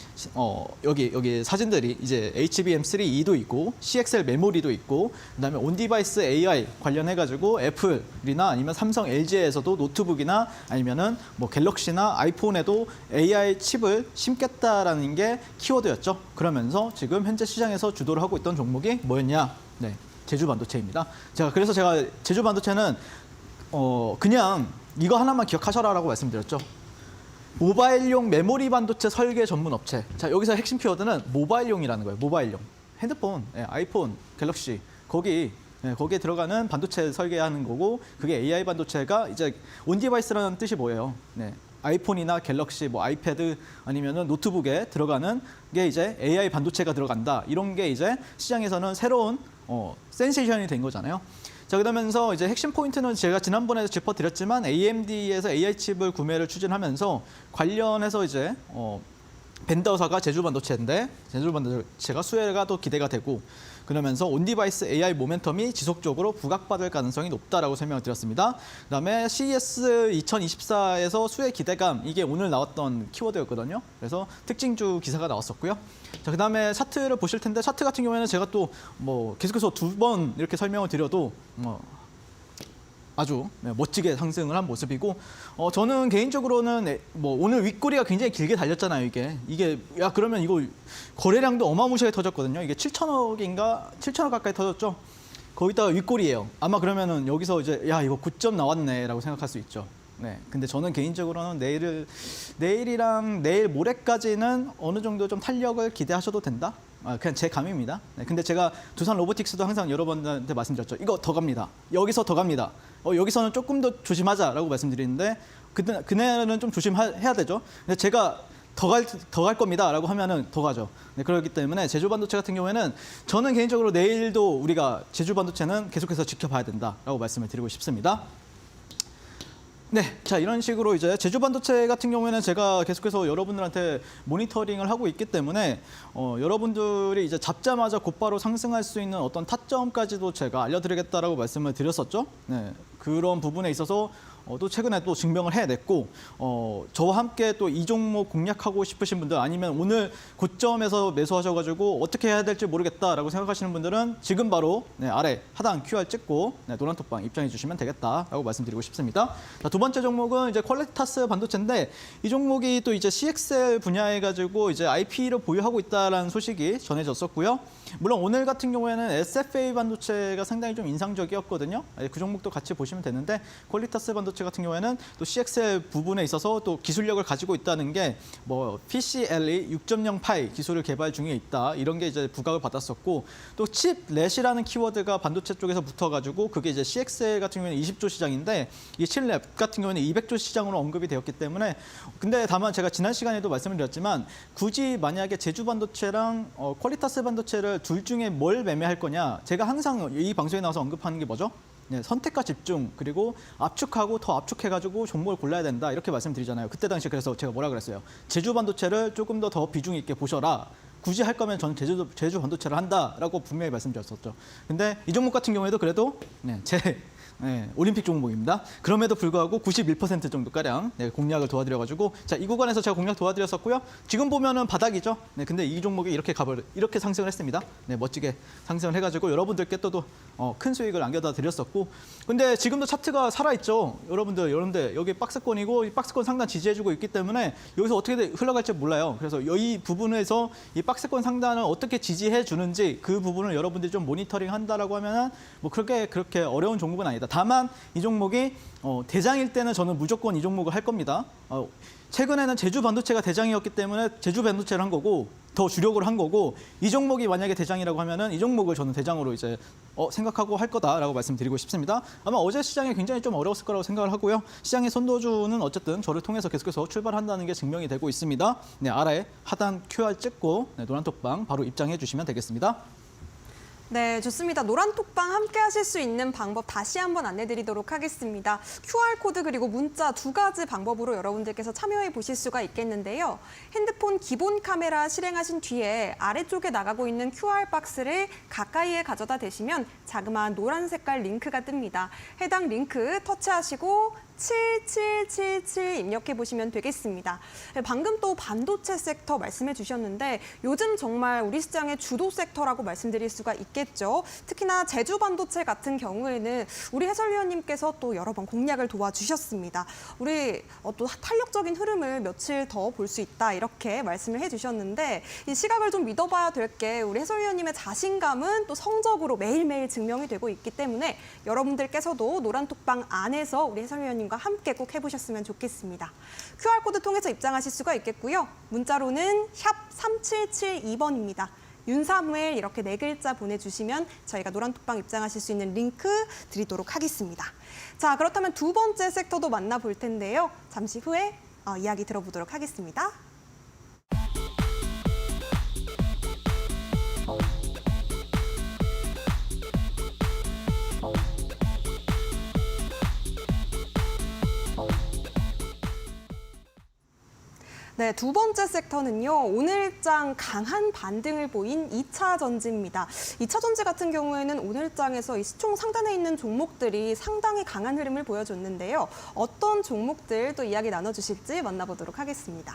여기 사진들이 이제 HBM3E도 있고 CXL 메모리도 있고, 그다음에 온디바이스 AI 관련해 가지고 애플이나 아니면 삼성, LG에서도 노트북이나 아니면은 뭐 갤럭시나 아이폰에도 AI 칩을 심겠다라는 게 키워드였죠. 그러면서 지금 현재 시장에서 주도를 하고 있던 종목이 뭐였냐? 네, 제주반도체입니다. 그래서 제가 제주반도체는 그냥 이거 하나만 기억하셔라라고 말씀드렸죠. 모바일용 메모리 반도체 설계 전문 업체. 자, 여기서 핵심 키워드는 모바일용이라는 거예요. 모바일용. 핸드폰, 아이폰, 갤럭시 거기에 들어가는 반도체 설계하는 거고, 그게 AI 반도체가 이제 온디바이스라는 뜻이 뭐예요? 네. 아이폰이나 갤럭시, 뭐 아이패드 아니면은 노트북에 들어가는 게 이제 AI 반도체가 들어간다. 이런 게 이제 시장에서는 새로운 센세이션이 된 거잖아요. 자, 그러면서 이제 핵심 포인트는 제가 지난번에도 짚어드렸지만 AMD에서 AI 칩을 구매를 추진하면서 관련해서 이제 벤더사가 제주반도체인데 제주반도체가 수혜가 또 기대가 되고, 그러면서 온디바이스 AI 모멘텀이 지속적으로 부각받을 가능성이 높다라고 설명을 드렸습니다. 그다음에 CES 2024에서 수혜 기대감, 이게 오늘 나왔던 키워드였거든요. 그래서 특징주 기사가 나왔었고요. 자, 그다음에 차트를 보실 텐데, 차트 같은 경우에는 제가 또 뭐 계속해서 2번 이렇게 설명을 드려도 아주 멋지게 상승을 한 모습이고, 저는 개인적으로는 뭐 오늘 윗꼬리가 굉장히 길게 달렸잖아요. 이게 그러면 이거 거래량도 어마무시하게 터졌거든요. 이게 7천억 가까이 터졌죠. 거기다가 윗꼬리예요. 아마 그러면은 여기서 이제 이거 9점 나왔네라고 생각할 수 있죠. 네, 근데 저는 개인적으로는 내일이랑 내일 모레까지는 어느 정도 좀 탄력을 기대하셔도 된다. 그냥 제 감입니다. 네, 근데 제가 두산 로보틱스도 항상 여러분들한테 말씀드렸죠. 이거 더 갑니다. 여기서 더 갑니다. 여기서는 조금 더 조심하자라고 말씀드리는데 그날은 좀 조심해야 되죠. 근데 제가 더 갈 겁니다라고 하면은 더 가죠. 네, 그렇기 때문에 제주 반도체 같은 경우에는 저는 개인적으로 내일도 우리가 제주 반도체는 계속해서 지켜봐야 된다라고 말씀을 드리고 싶습니다. 네, 자 이런 식으로 이제 제주 반도체 같은 경우에는 제가 계속해서 여러분들한테 모니터링을 하고 있기 때문에 여러분들이 이제 잡자마자 곧바로 상승할 수 있는 어떤 타점까지도 제가 알려드리겠다라고 말씀을 드렸었죠. 네, 그런 부분에 있어서 또 최근에 또 증명을 해냈고 저와 함께 또 이 종목 공략하고 싶으신 분들 아니면 오늘 고점에서 매수하셔가지고 어떻게 해야 될지 모르겠다라고 생각하시는 분들은 지금 바로 아래 하단 QR 찍고 노란톡방 입장해 주시면 되겠다라고 말씀드리고 싶습니다. 자, 두 번째 종목은 이제 퀄리타스 반도체인데 이 종목이 또 이제 CXL 분야에 가지고 이제 IP를 보유하고 있다라는 소식이 전해졌었고요. 물론 오늘 같은 경우에는 SFA 반도체가 상당히 좀 인상적이었거든요. 그 종목도 같이 보시면 되는데 퀄리타스 반도체 같은 경우에는 또 CXL 부분에 있어서 또 기술력을 가지고 있다는 게 뭐 PCLE 6.0파이 기술을 개발 중에 있다 이런 게 이제 부각을 받았었고 또 칩렛이라는 키워드가 반도체 쪽에서 붙어가지고 그게 이제 CXL 같은 경우에는 20조 시장인데 이 칩렛 같은 경우에는 200조 시장으로 언급이 되었기 때문에 근데 다만 제가 지난 시간에도 말씀을 드렸지만 굳이 만약에 제주 반도체랑 퀄리타스 반도체를 둘 중에 뭘 매매할 거냐 제가 항상 이 방송에 나와서 언급하는 게 뭐죠? 네, 선택과 집중 그리고 압축하고 더 압축해가지고 종목을 골라야 된다 이렇게 말씀드리잖아요. 그때 당시 그래서 제가 뭐라 그랬어요? 제주 반도체를 조금 더 비중 있게 보셔라. 굳이 할 거면 저는 제주 반도체를 한다라고 분명히 말씀드렸었죠. 근데 이 종목 같은 경우에도 그래도 올림픽 종목입니다. 그럼에도 불구하고 91% 정도가량 공략을 도와드려가지고 자, 이 구간에서 제가 공략 도와드렸었고요. 지금 보면은 바닥이죠. 네, 근데 이 종목이 이렇게 상승을 했습니다. 네, 멋지게 상승을 해가지고 여러분들께 또 큰 수익을 안겨다 드렸었고 근데 지금도 차트가 살아있죠. 여러분들 여기 박스권이고 이 박스권 상단 지지해주고 있기 때문에 여기서 어떻게 흘러갈지 몰라요. 그래서 이 부분에서 이 박스권 상단을 어떻게 지지해 주는지 그 부분을 여러분들이 좀 모니터링 한다라고 하면은 뭐 그렇게 어려운 종목은 아니다. 다만 이 종목이 대장일 때는 저는 무조건 이 종목을 할 겁니다. 최근에는 제주 반도체가 대장이었기 때문에 제주 반도체를 한 거고 더 주력으로 한 거고 이 종목이 만약에 대장이라고 하면은 이 종목을 저는 대장으로 이제 생각하고 할 거다라고 말씀드리고 싶습니다. 아마 어제 시장이 굉장히 좀 어려웠을 거라고 생각을 하고요. 시장의 선도주는 어쨌든 저를 통해서 계속해서 출발한다는 게 증명이 되고 있습니다. 네, 아래 하단 QR 찍고 노란톡방 바로 입장해 주시면 되겠습니다. 네, 좋습니다. 노란톡방 함께 하실 수 있는 방법 다시 한번 안내드리도록 하겠습니다. QR코드 그리고 문자 두 가지 방법으로 여러분들께서 참여해 보실 수가 있겠는데요. 핸드폰 기본 카메라 실행하신 뒤에 아래쪽에 나가고 있는 QR박스를 가까이에 가져다 대시면 자그마한 노란 색깔 링크가 뜹니다. 해당 링크 터치하시고 7777 입력해 보시면 되겠습니다. 방금 또 반도체 섹터 말씀해 주셨는데 요즘 정말 우리 시장의 주도 섹터라고 말씀드릴 수가 있겠죠. 특히나 제주 반도체 같은 경우에는 우리 해설위원님께서 또 여러 번 공략을 도와주셨습니다. 우리 또 탄력적인 흐름을 며칠 더 볼 수 있다 이렇게 말씀을 해주셨는데 이 시각을 좀 믿어봐야 될 게 우리 해설위원님의 자신감은 또 성적으로 매일매일 증명이 되고 있기 때문에 여러분들께서도 노란톡방 안에서 우리 해설위원님 함께 꼭 해보셨으면 좋겠습니다. QR코드 통해서 입장하실 수가 있겠고요. 문자로는 샵 3772번입니다. 윤사무엘 이렇게 4글자 보내주시면 저희가 노란톡방 입장하실 수 있는 링크 드리도록 하겠습니다. 자, 그렇다면 두 번째 섹터도 만나볼 텐데요. 잠시 후에 이야기 들어보도록 하겠습니다. 네, 두 번째 섹터는요. 오늘장 강한 반등을 보인 2차 전지입니다. 2차 전지 같은 경우에는 오늘장에서 이 시총 상단에 있는 종목들이 상당히 강한 흐름을 보여줬는데요. 어떤 종목들 또 이야기 나눠주실지 만나보도록 하겠습니다.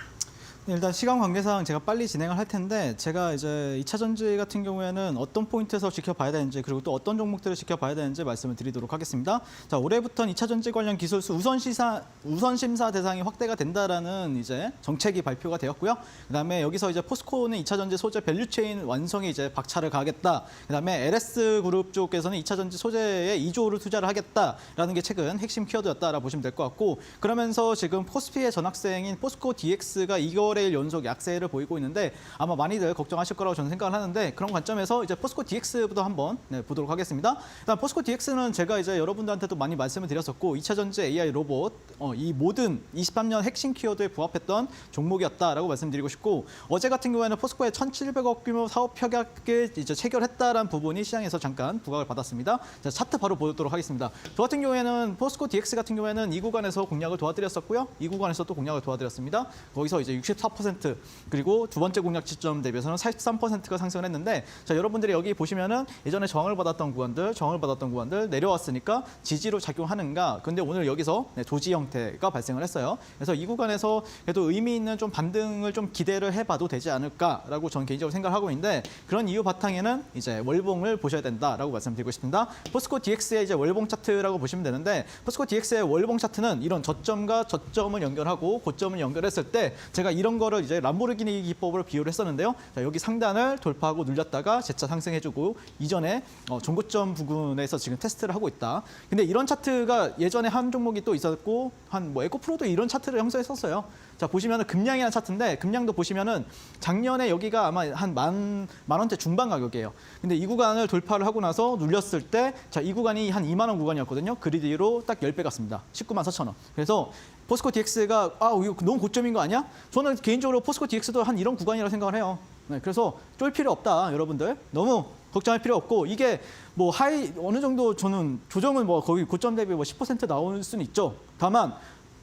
일단 시간 관계상 제가 빨리 진행을 할 텐데 제가 이제 2차 전지 같은 경우에는 어떤 포인트에서 지켜봐야 되는지 그리고 또 어떤 종목들을 지켜봐야 되는지 말씀을 드리도록 하겠습니다. 자, 올해부터는 2차 전지 관련 기술수 우선 심사 대상이 확대가 된다라는 이제 정책이 발표가 되었고요. 그다음에 여기서 이제 포스코는 2차 전지 소재 밸류체인 완성에 이제 박차를 가하겠다. 그다음에 LS 그룹 쪽에서는 2차 전지 소재에 2조를 투자를 하겠다라는 게 최근 핵심 키워드였다라고 보시면 될 것 같고, 그러면서 지금 포스피의 전학생인 포스코 DX가 2개월일 연속 약세를 보이고 있는데 아마 많이들 걱정하실 거라고 저는 생각을 하는데, 그런 관점에서 이제 포스코 DX부터 한번 보도록 하겠습니다. 일단 포스코 DX는 제가 이제 여러분들한테도 많이 말씀을 드렸었고 2차 전지 AI 로봇 이 모든 23년 핵심 키워드에 부합했던 종목이었다라고 말씀드리고 싶고, 어제 같은 경우에는 포스코의 1,700억 규모 사업 협약을 이제 체결했다라는 부분이 시장에서 잠깐 부각을 받았습니다. 자, 차트 바로 보도록 하겠습니다. 저 같은 경우에는 포스코 DX 같은 경우에는 이 구간에서 공략을 도와드렸었고요. 이 구간에서 또 공략을 도와드렸습니다. 거기서 이제 64% 그리고 두 번째 공략 지점 대비해서는 43%가 상승을 했는데, 자, 여러분들이 여기 보시면은 예전에 저항을 받았던 구간들 내려왔으니까 지지로 작용하는가? 근데 오늘 여기서 조지 형태가 발생을 했어요. 그래서 이 구간에서 그래도 의미 있는 좀 반등을 좀 기대를 해봐도 되지 않을까라고 저는 개인적으로 생각하고 있는데, 그런 이유 바탕에는 이제 월봉을 보셔야 된다라고 말씀드리고 싶습니다. 포스코 DX의 이제 월봉 차트라고 보시면 되는데, 포스코 DX의 월봉 차트는 이런 저점과 저점을 연결하고 고점을 연결했을 때 제가 이런 거를 이제 람보르기니 기법으로 비유를 했었는데요. 자, 여기 상단을 돌파하고 눌렸다가 재차 상승해주고 이전에 종고점 부근에서 지금 테스트를 하고 있다. 근데 이런 차트가 예전에 한 종목이 또 있었고 한 뭐 에코프로도 이런 차트를 형성했었어요. 자, 보시면은 금량이라는 차트인데 금량도 보시면은 작년에 여기가 아마 한 만 원대 중반 가격이에요. 근데 이 구간을 돌파를 하고 나서 눌렸을 때, 자, 이 구간이 한 2만 원 구간이었거든요. 그 뒤로 딱 10배 갔습니다. 19만 4천 원. 그래서 포스코 DX가 이거 너무 고점인 거 아니야? 저는 개인적으로 포스코 DX도 한 이런 구간이라고 생각을 해요. 네, 그래서 쫄 필요 없다, 여러분들. 너무 걱정할 필요 없고, 이게 뭐 어느 정도 저는 조정은 뭐 거의 고점 대비 뭐 10% 나올 수는 있죠. 다만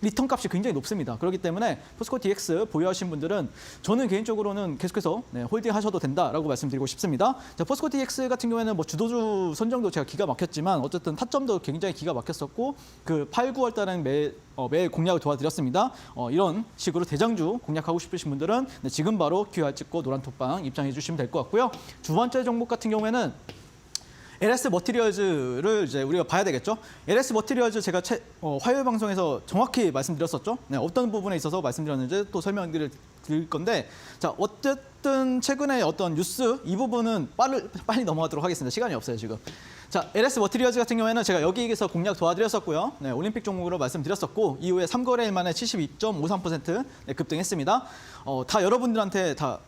리턴 값이 굉장히 높습니다. 그렇기 때문에 포스코 DX 보유하신 분들은 저는 개인적으로는 계속해서 홀딩 하셔도 된다라고 말씀드리고 싶습니다. 자, 포스코 DX 같은 경우에는 뭐 주도주 선정도 제가 기가 막혔지만 어쨌든 타점도 굉장히 기가 막혔었고, 그 8, 9월 달에는 매일 공략을 도와드렸습니다. 이런 식으로 대장주 공략하고 싶으신 분들은 지금 바로 QR 찍고 노란 톡방 입장해 주시면 될 것 같고요. 두 번째 종목 같은 경우에는 LS 머티리얼즈를 이제 우리가 봐야 되겠죠. LS 머티리얼즈 제가 화요일 방송에서 정확히 말씀드렸었죠. 네, 어떤 부분에 있어서 말씀드렸는지 또 설명드릴 건데, 자, 어쨌든 최근에 어떤 뉴스 이 부분은 빨리 넘어가도록 하겠습니다. 시간이 없어요, 지금. 자, LS 머티리얼즈 같은 경우에는 제가 여기에서 공략 도와드렸었고요. 네, 올림픽 종목으로 말씀드렸었고, 이후에 3거래일 만에 72.53% 급등했습니다. 다 여러분들한테 다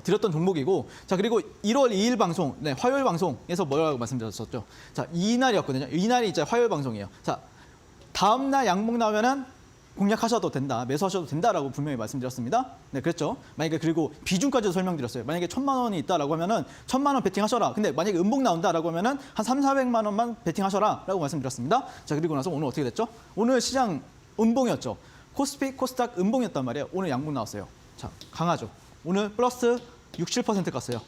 드렸던 종목이고, 자, 그리고 1월 2일 방송, 화요일 방송에서 뭐라고 말씀드렸었죠. 자, 이날이었거든요. 이날이 이제 화요일 방송이에요. 자, 다음 날 양봉 나오면은 공략하셔도 된다, 매수하셔도 된다라고 분명히 말씀드렸습니다. 네, 그랬죠. 만약에 그리고 비중까지도 설명드렸어요. 만약에 1,000만 원이 있다라고 하면은 1,000만 원 베팅하셔라. 근데 만약에 음봉 나온다라고 하면은 한 300~400만 원만 베팅하셔라라고 말씀드렸습니다. 자, 그리고 나서 오늘 어떻게 됐죠? 오늘 시장 음봉이었죠. 코스피, 코스닥 음봉이었단 말이에요. 오늘 양봉 나왔어요. 자, 강하죠. 오늘 플러스 67% 갔어요.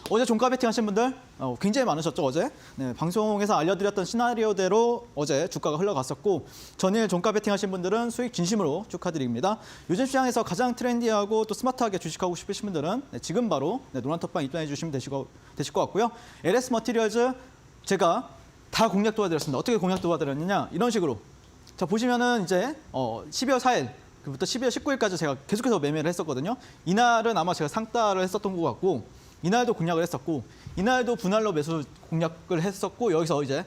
어제 종가 베팅 하신 분들 굉장히 많으셨죠, 어제. 네, 방송에서 알려드렸던 시나리오대로 어제 주가가 흘러갔었고, 전일 종가 베팅 하신 분들은 수익 진심으로 축하드립니다. 요즘 시장에서 가장 트렌디하고 또 스마트하게 주식하고 싶으신 분들은 지금 바로 노란 톡방 입장해 주시면 되실 것 같고요. LS 머티리얼즈 제가 다 공략 도와드렸습니다. 어떻게 공략 도와드렸느냐, 이런 식으로. 자, 보시면은 이제 12월 4일 그부터 12월 19일까지 제가 계속해서 매매를 했었거든요. 이날은 아마 제가 상따를 했었던 것 같고, 이날도 공략을 했었고, 이날도 분할로 매수 공략을 했었고, 여기서 이제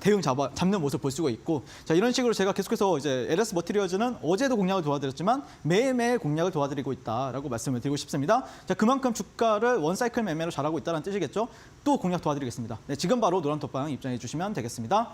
대응 잡는 모습 볼 수가 있고, 자, 이런 식으로 제가 계속해서 이제 LS 머티리얼즈는 어제도 공략을 도와드렸지만 매일매일 공략을 도와드리고 있다라고 말씀을 드리고 싶습니다. 자, 그만큼 주가를 원사이클 매매로 잘하고 있다는 뜻이겠죠. 또 공략 도와드리겠습니다. 네, 지금 바로 노란 톡방 입장해 주시면 되겠습니다.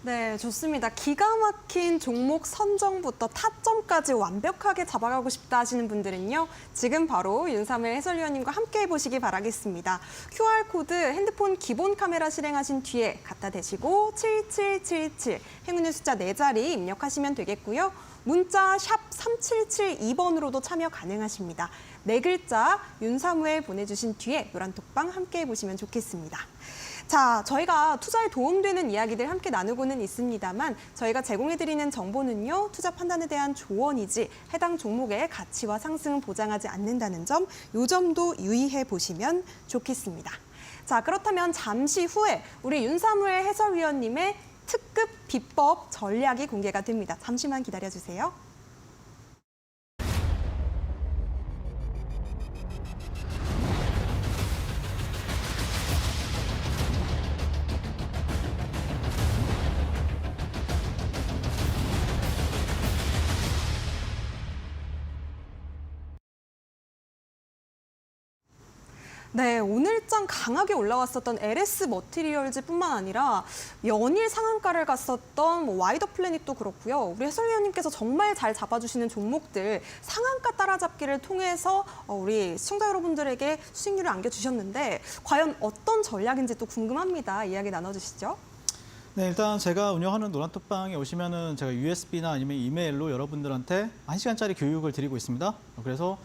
네, 좋습니다. 기가 막힌 종목 선정부터 타점까지 완벽하게 잡아가고 싶다 하시는 분들은요, 지금 바로 윤삼일 해설위원님과 함께 해보시기 바라겠습니다. QR코드 핸드폰 기본 카메라 실행하신 뒤에 갖다 대시고 7777 행운의 숫자 4자리 입력하시면 되겠고요. 문자 샵 3772번으로도 참여 가능하십니다. 4글자 윤사무엘 보내주신 뒤에 노란 톡방 함께 해보시면 좋겠습니다. 자, 저희가 투자에 도움되는 이야기들 함께 나누고는 있습니다만 저희가 제공해드리는 정보는요, 투자 판단에 대한 조언이지 해당 종목의 가치와 상승은 보장하지 않는다는 점, 이 점도 유의해 보시면 좋겠습니다. 자, 그렇다면 잠시 후에 우리 윤사무엘 해설위원님의 특급 비법 전략이 공개가 됩니다. 잠시만 기다려주세요. 네, 오늘장 강하게 올라왔었던 LS 머티리얼즈뿐만 아니라 연일 상한가를 갔었던 와이더 플래닛도 그렇고요. 우리 해설위원님께서 정말 잘 잡아주시는 종목들 상한가 따라잡기를 통해서 우리 시청자 여러분들에게 수익률을 안겨주셨는데 과연 어떤 전략인지 또 궁금합니다. 이야기 나눠주시죠. 네, 일단 제가 운영하는 노란톡방에 오시면은 제가 USB나 아니면 이메일로 여러분들한테 1시간짜리 교육을 드리고 있습니다. 그래서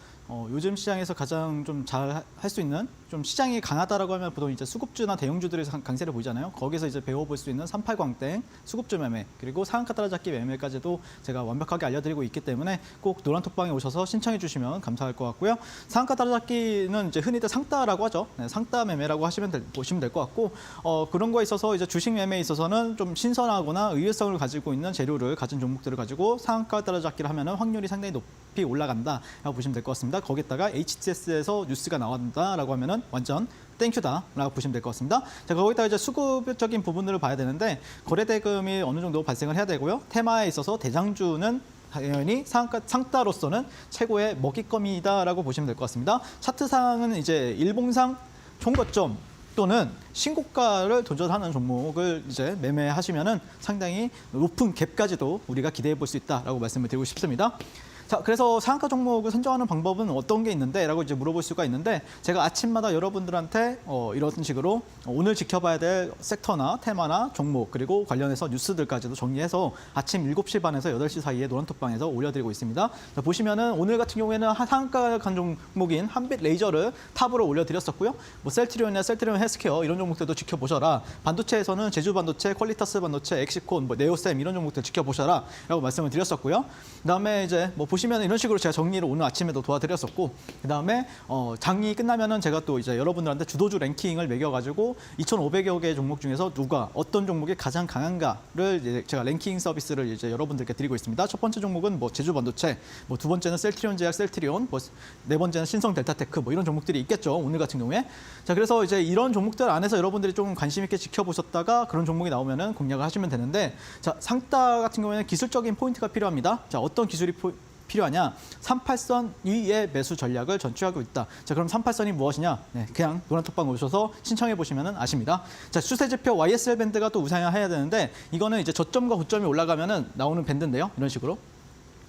요즘 시장에서 가장 좀 잘 할 수 있는 좀 시장이 강하다라고 하면 보통 이제 수급주나 대형주들에서 강세를 보이잖아요. 거기서 이제 배워볼 수 있는 38광땡, 수급주 매매, 그리고 상한가 따라잡기 매매까지도 제가 완벽하게 알려드리고 있기 때문에 꼭 노란톡방에 오셔서 신청해 주시면 감사할 것 같고요. 상한가 따라잡기는 이제 흔히들 상따라고 하죠. 네, 상따 매매라고 보시면 될 것 같고 그런 거에 있어서 이제 주식 매매에 있어서는 좀 신선하거나 의외성을 가지고 있는 재료를 가진 종목들을 가지고 상한가 따라잡기를 하면은 확률이 상당히 높이 올라간다라고 보시면 될 것 같습니다. 거기다가 HTS에서 뉴스가 나온다라고 하면은 완전 땡큐다라고 보시면 될 것 같습니다. 자, 거기다가 이제 수급적인 부분들을 봐야 되는데 거래 대금이 어느 정도 발생을 해야 되고요. 테마에 있어서 대장주는 당연히 상따로서는 최고의 먹잇감이다라고 보시면 될 것 같습니다. 차트상은 이제 일봉상 총거점 또는 신고가를 도전하는 종목을 이제 매매하시면은 상당히 높은 갭까지도 우리가 기대해 볼 수 있다라고 말씀을 드리고 싶습니다. 자, 그래서 상한가 종목을 선정하는 방법은 어떤 게 있는데? 라고 이제 물어볼 수가 있는데, 제가 아침마다 여러분들한테 이런 식으로 오늘 지켜봐야 될 섹터나 테마나 종목, 그리고 관련해서 뉴스들까지도 정리해서 아침 7시 반에서 8시 사이에 노란톡방에서 올려드리고 있습니다. 자, 보시면은 오늘 같은 경우에는 상한가 간 종목인 한빛 레이저를 탑으로 올려드렸었고요. 뭐 셀트리온이나 셀트리온 헬스케어 이런 종목들도 지켜보셔라. 반도체에서는 제주반도체, 퀄리타스 반도체, 엑시콘, 뭐 네오셈 이런 종목들 지켜보셔라. 라고 말씀을 드렸었고요. 그다음에 이제 뭐 보시면 이런 식으로 제가 정리를 오늘 아침에도 도와드렸었고, 그다음에 장이 끝나면은 제가 또 이제 여러분들한테 주도주 랭킹을 매겨가지고 2,500여 개 종목 중에서 누가 어떤 종목이 가장 강한가를 이제 제가 랭킹 서비스를 이제 여러분들께 드리고 있습니다. 첫 번째 종목은 뭐 제주 반도체, 뭐 두 번째는 셀트리온 제약 셀트리온, 뭐 네 번째는 신성 델타테크 뭐 이런 종목들이 있겠죠. 오늘 같은 경우에. 자, 그래서 이제 이런 종목들 안에서 여러분들이 좀 관심 있게 지켜보셨다가 그런 종목이 나오면은 공략을 하시면 되는데, 자, 상따 같은 경우에는 기술적인 포인트가 필요합니다. 자, 어떤 기술이 필요하냐? 38선 위의 매수 전략을 전취하고 있다. 자, 그럼 38선이 무엇이냐? 네, 그냥 노란톡방 오셔서 신청해 보시면 아십니다. 자, 추세지표 YSL 밴드가 또 우상향해야 되는데, 이거는 이제 저점과 고점이 올라가면은 나오는 밴드인데요. 이런 식으로.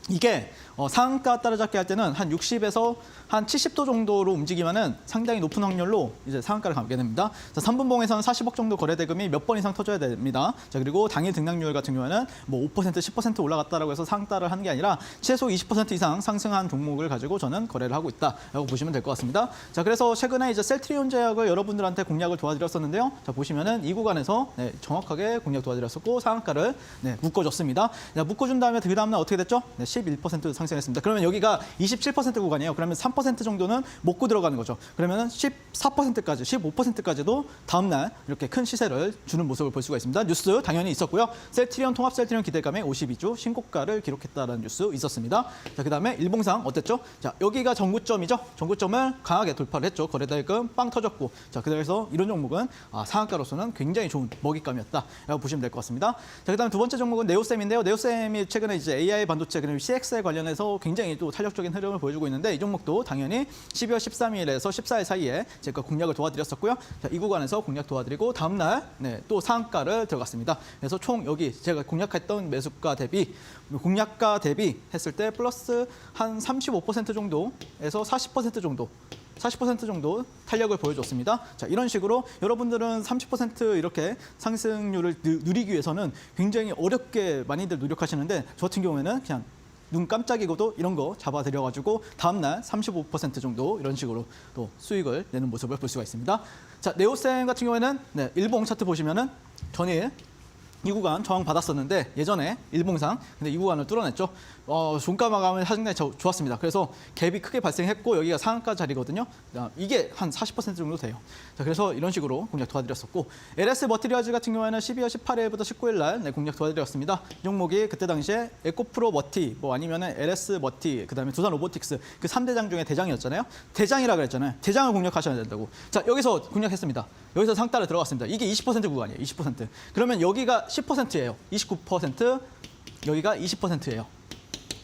이게 상한가 따라잡기 할 때는 한 60에서 한 70도 정도로 움직이면은 상당히 높은 확률로 이제 상한가를 가게 됩니다. 자, 3분봉에서는 40억 정도 거래 대금이 몇 번 이상 터져야 됩니다. 자, 그리고 당일 등락률 같은 경우에는 뭐 5%, 10% 올라갔다라고 해서 상따를 하는 게 아니라 최소 20% 이상 상승한 종목을 가지고 저는 거래를 하고 있다라고 보시면 될 것 같습니다. 자, 그래서 최근에 이제 셀트리온 제약을 여러분들한테 공략을 도와드렸었는데요. 자, 보시면은 이 구간에서 정확하게 공략 도와드렸었고 상한가를 묶어줬습니다. 자, 묶어준 다음에 그 다음날 어떻게 됐죠? 11% 상승했습니다. 그러면 여기가 27% 구간이에요. 그러면 3% 정도는 먹고 들어가는 거죠. 그러면 14%까지, 15%까지도 다음날 이렇게 큰 시세를 주는 모습을 볼 수가 있습니다. 뉴스 당연히 있었고요. 셀트리온 통합 셀트리온 기대감에 52주 신고가를 기록했다는 뉴스 있었습니다. 자, 그다음에 일봉상 어땠죠? 자, 여기가 전고점이죠. 전고점을 강하게 돌파를 했죠. 거래대금 빵 터졌고. 자, 그래서 이런 종목은 상한가로서는 굉장히 좋은 먹잇감이었다라고 보시면 될 것 같습니다. 자, 그다음에 두 번째 종목은 네오셈인데요. 네오셈이 최근에 이제 AI 반도체 그리고 CX에 관련해서 굉장히 또 탄력적인 흐름을 보여주고 있는데, 이 종목도 당연히 12월 13일에서 14일 사이에 제가 공략을 도와드렸었고요. 자, 이 구간에서 공략 도와드리고 다음날 또 상한가를 들어갔습니다. 그래서 총 여기 제가 공략했던 매수가 대비, 공략가 대비 했을 때 플러스 한 35% 정도에서 40% 정도 탄력을 보여줬습니다. 자, 이런 식으로 여러분들은 30% 이렇게 상승률을 누리기 위해서는 굉장히 어렵게 많이들 노력하시는데, 저 같은 경우에는 그냥 눈 깜짝이고도 이런 거 잡아드려가지고 다음날 35% 정도 이런 식으로 또 수익을 내는 모습을 볼 수가 있습니다. 자, 네오셈 같은 경우에는 네, 일봉 차트 보시면은 전일 이 구간 저항 받았었는데 예전에 일봉상 근데 이 구간을 뚫어냈죠. 종가 마감은 상당히 좋았습니다. 그래서 갭이 크게 발생했고 여기가 상한가 자리거든요. 이게 한 40% 정도 돼요. 자, 그래서 이런 식으로 공략 도와드렸었고 LS 머티리얼즈 같은 경우에는 12월 18일부터 19일 날 네, 공략 도와드렸습니다. 이 종목이 그때 당시에 에코프로 머티 뭐 아니면은 LS 머티 그다음에 두산 로보틱스 그 3대장 중에 대장이었잖아요. 대장이라 그랬잖아요. 대장을 공략하셔야 된다고. 자, 여기서 공략했습니다. 여기서 상따를 들어갔습니다. 이게 20% 구간이에요. 20%. 그러면 여기가 10%예요. 29%, 여기가 20%예요.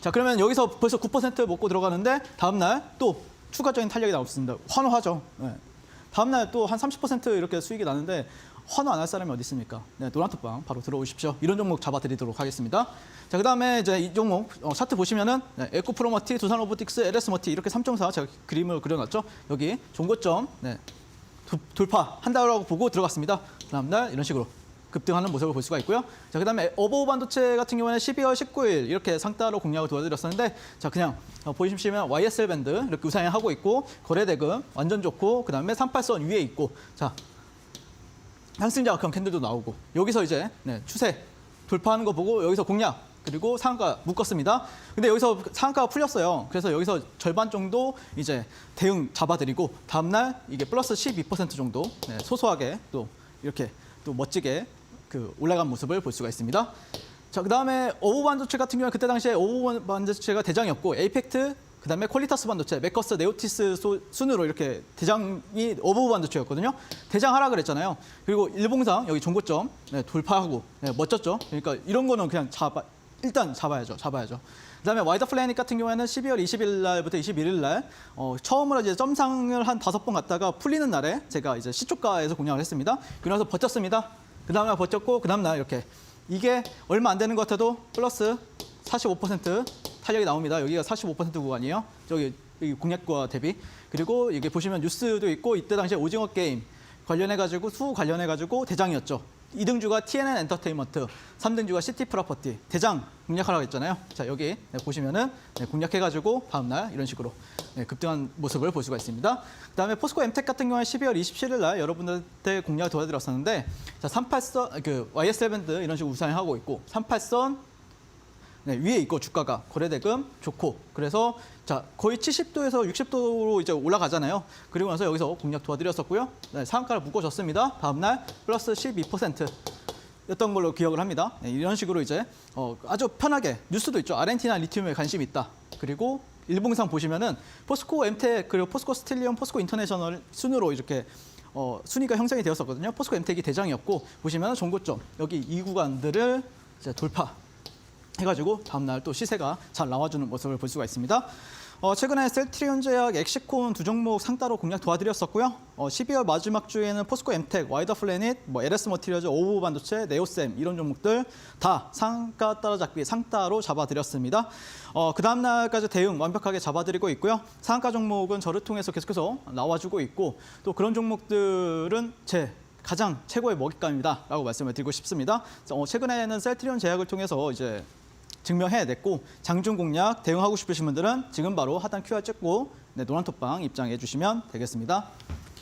자, 그러면 여기서 벌써 9% 먹고 들어가는데 다음날 또 추가적인 탄력이 나왔습니다. 환호하죠. 네. 다음날 또 한 30% 이렇게 수익이 나는데 환호 안 할 사람이 어디 있습니까? 네, 노란톡방 바로 들어오십시오. 이런 종목 잡아드리도록 하겠습니다. 자, 그다음에 이제 이 종목 차트 보시면은 네, 에코프로머티, 두산로보틱스, LS머티 이렇게 3.4 제가 그림을 그려놨죠. 여기 종고점 네, 돌파 한다고 보고 들어갔습니다. 다음날 이런 식으로 급등하는 모습을 볼 수가 있고요. 자, 그다음에 어보우 반도체 같은 경우에는 12월 19일 이렇게 상따로 공략을 도와드렸었는데 자, 그냥 보시면 YSL 밴드 이렇게 우상향하고 있고 거래대금 완전 좋고 그다음에 38선 위에 있고 자, 상승자각형 캔들도 나오고 여기서 이제 네, 추세 돌파하는 거 보고 여기서 공략 그리고 상한가 묶었습니다. 근데 여기서 상한가가 풀렸어요. 그래서 여기서 절반 정도 이제 대응 잡아드리고 다음날 이게 플러스 12% 정도 네, 소소하게 또 이렇게 또 멋지게 그 올라간 모습을 볼 수가 있습니다. 자, 그다음에 어보우 반도체 같은 경우는 그때 당시에 어보우 반도체가 대장이었고 에이펙트 그다음에 퀄리타스 반도체, 메커스, 네오티스 순으로 이렇게 대장이 어보우 반도체였거든요. 대장 하라 그랬잖아요. 그리고 일봉상 여기 종고점 네, 돌파하고 네, 멋졌죠. 그러니까 이런 거는 그냥 일단 잡아야죠. 그다음에 와이더 플래닛 같은 경우에는 12월 20일 날부터 21일 날 처음으로 이제 점상을 한 5번 갔다가 풀리는 날에 제가 이제 시초가에서 공략을 했습니다. 그러면서 버텼습니다. 그다음에 버텼고 그다음 날 이렇게 이게 얼마 안 되는 것 같아도 플러스 45% 탄력이 나옵니다. 여기가 45% 구간이에요. 저기 공략과 대비. 그리고 이게 보시면 뉴스도 있고 이때 당시에 오징어 게임 관련해가지고 관련해가지고 대장이었죠. 2등주가 TNN 엔터테인먼트, 3등주가 시티 프로퍼티, 대장 공략하라고 했잖아요. 자, 여기 보시면은 공략해가지고 다음날 이런 식으로 급등한 모습을 볼 수가 있습니다. 그다음에 포스코 엠텍 같은 경우는 12월 27일 날 여러분들한테 공략을 도와드렸었는데 자, 38선, 그 YSL 밴드 이런 식으로 우상향하고 있고 38선 네, 위에 있고 주가가 거래대금 좋고 그래서 자 거의 70도에서 60도로 이제 올라가잖아요. 그리고 나서 여기서 공략 도와드렸었고요. 네, 상한가를 묶어줬습니다. 다음날 플러스 12%였던 걸로 기억을 합니다. 네, 이런 식으로 이제 아주 편하게 뉴스도 있죠. 아르헨티나 리튬에 관심이 있다. 그리고 일봉상 보시면은 포스코 엠텍 그리고 포스코 스틸리온, 포스코 인터내셔널 순으로 이렇게 순위가 형성이 되었었거든요. 포스코 엠텍이 대장이었고 보시면 종고점 여기 이 구간들을 이제 돌파. 해가지고 다음날 또 시세가 잘 나와주는 모습을 볼 수가 있습니다. 최근에 셀트리온 제약, 엑시콘 두 종목 상따로 공략 도와드렸었고요. 12월 마지막 주에는 포스코 엠텍, 와이더 플래닛, LS 머티리얼즈, 어보우 반도체, 네오셈 이런 종목들 다 상가 따라잡기 상따로 잡아드렸습니다. 그 다음날까지 대응 완벽하게 잡아드리고 있고요. 상한가 종목은 저를 통해서 계속해서 나와주고 있고 또 그런 종목들은 제 가장 최고의 먹잇감이다라고 말씀을 드리고 싶습니다. 최근에는 셀트리온 제약을 통해서 이제 증명해냈고 장중 공략 대응하고 싶으신 분들은 지금 바로 하단 QR 찍고 노란톡방 입장해 주시면 되겠습니다.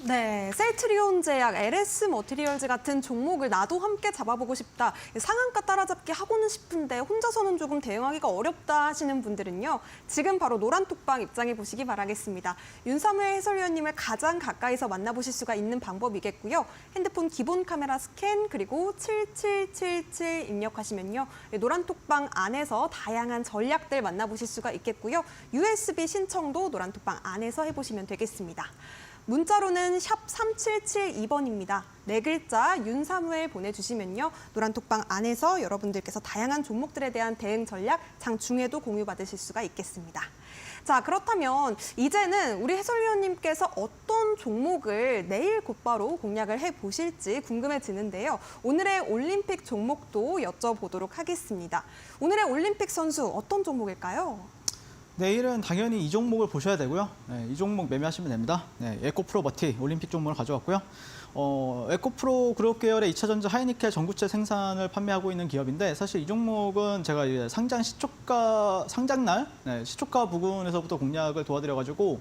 네, 셀트리온 제약, LS 머티리얼즈 같은 종목을 나도 함께 잡아보고 싶다. 상한가 따라잡기 하고는 싶은데 혼자서는 조금 대응하기가 어렵다 하시는 분들은요. 지금 바로 노란톡방 입장해 보시기 바라겠습니다. 윤사무엘 해설위원님을 가장 가까이서 만나보실 수가 있는 방법이겠고요. 핸드폰 기본 카메라 스캔 그리고 7777 입력하시면요. 노란톡방 안에서 다양한 전략들 만나보실 수가 있겠고요. USB 신청도 노란톡방 안에서 해보시면 되겠습니다. 문자로는 샵 3772번입니다. 네 글자 윤사무엘 보내주시면요. 노란톡방 안에서 여러분들께서 다양한 종목들에 대한 대응 전략 장중에도 공유받으실 수가 있겠습니다. 자, 그렇다면 이제는 우리 해설위원님께서 어떤 종목을 내일 곧바로 공략을 해보실지 궁금해지는데요. 오늘의 올림픽 종목도 여쭤보도록 하겠습니다. 오늘의 올림픽 선수 어떤 종목일까요? 내일은 당연히 이 종목을 보셔야 되고요. 네, 이 종목 매매하시면 됩니다. 네, 에코프로 머티 올림픽 종목을 가져왔고요. 에코프로 그룹 계열의 2차전지 하이니켈 전구체 생산을 판매하고 있는 기업인데 사실 이 종목은 제가 이제 상장날 시초가 부근에서부터 공략을 도와드려가지고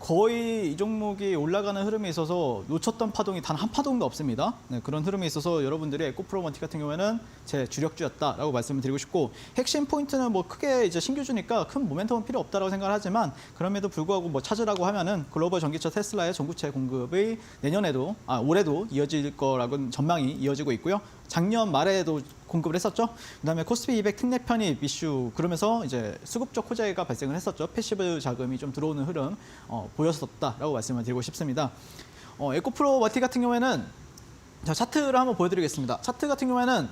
거의 이 종목이 올라가는 흐름에 있어서 놓쳤던 파동이 단 한 파동도 없습니다. 네, 그런 흐름에 있어서 여러분들이 에코프로 멀티 같은 경우에는 제 주력주였다라고 말씀을 드리고 싶고, 핵심 포인트는 뭐 크게 이제 신규주니까 큰 모멘텀은 필요 없다라고 생각을 하지만, 그럼에도 불구하고 뭐 찾으라고 하면은 글로벌 전기차 테슬라의 전구체 공급이 내년에도 올해도 이어질 거라고 전망이 이어지고 있고요. 작년 말에도 공급을 했었죠. 그다음에 코스피 200 특례 편입 이슈, 그러면서 이제 수급적 호재가 발생을 했었죠. 패시브 자금이 좀 들어오는 흐름 보였었다라고 말씀을 드리고 싶습니다. 에코프로 멀티 같은 경우에는 자, 차트를 한번 보여드리겠습니다. 차트 같은 경우에는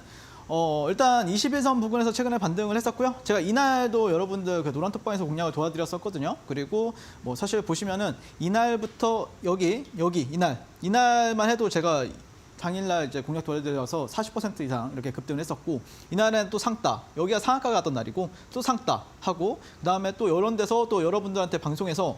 일단 21선 부근에서 최근에 반등을 했었고요. 제가 이날도 여러분들 그 노란톡방에서 공략을 도와드렸었거든요. 그리고 뭐 사실 보시면은 이날부터 이날만 해도 제가 당일날 이제 공략 도와드려서 40% 이상 이렇게 급등을 했었고, 이날은 또 상따, 여기가 상한가가 갔던 날이고 또 상따 하고, 그다음에 또 이런 데서 또 여러분들한테 방송에서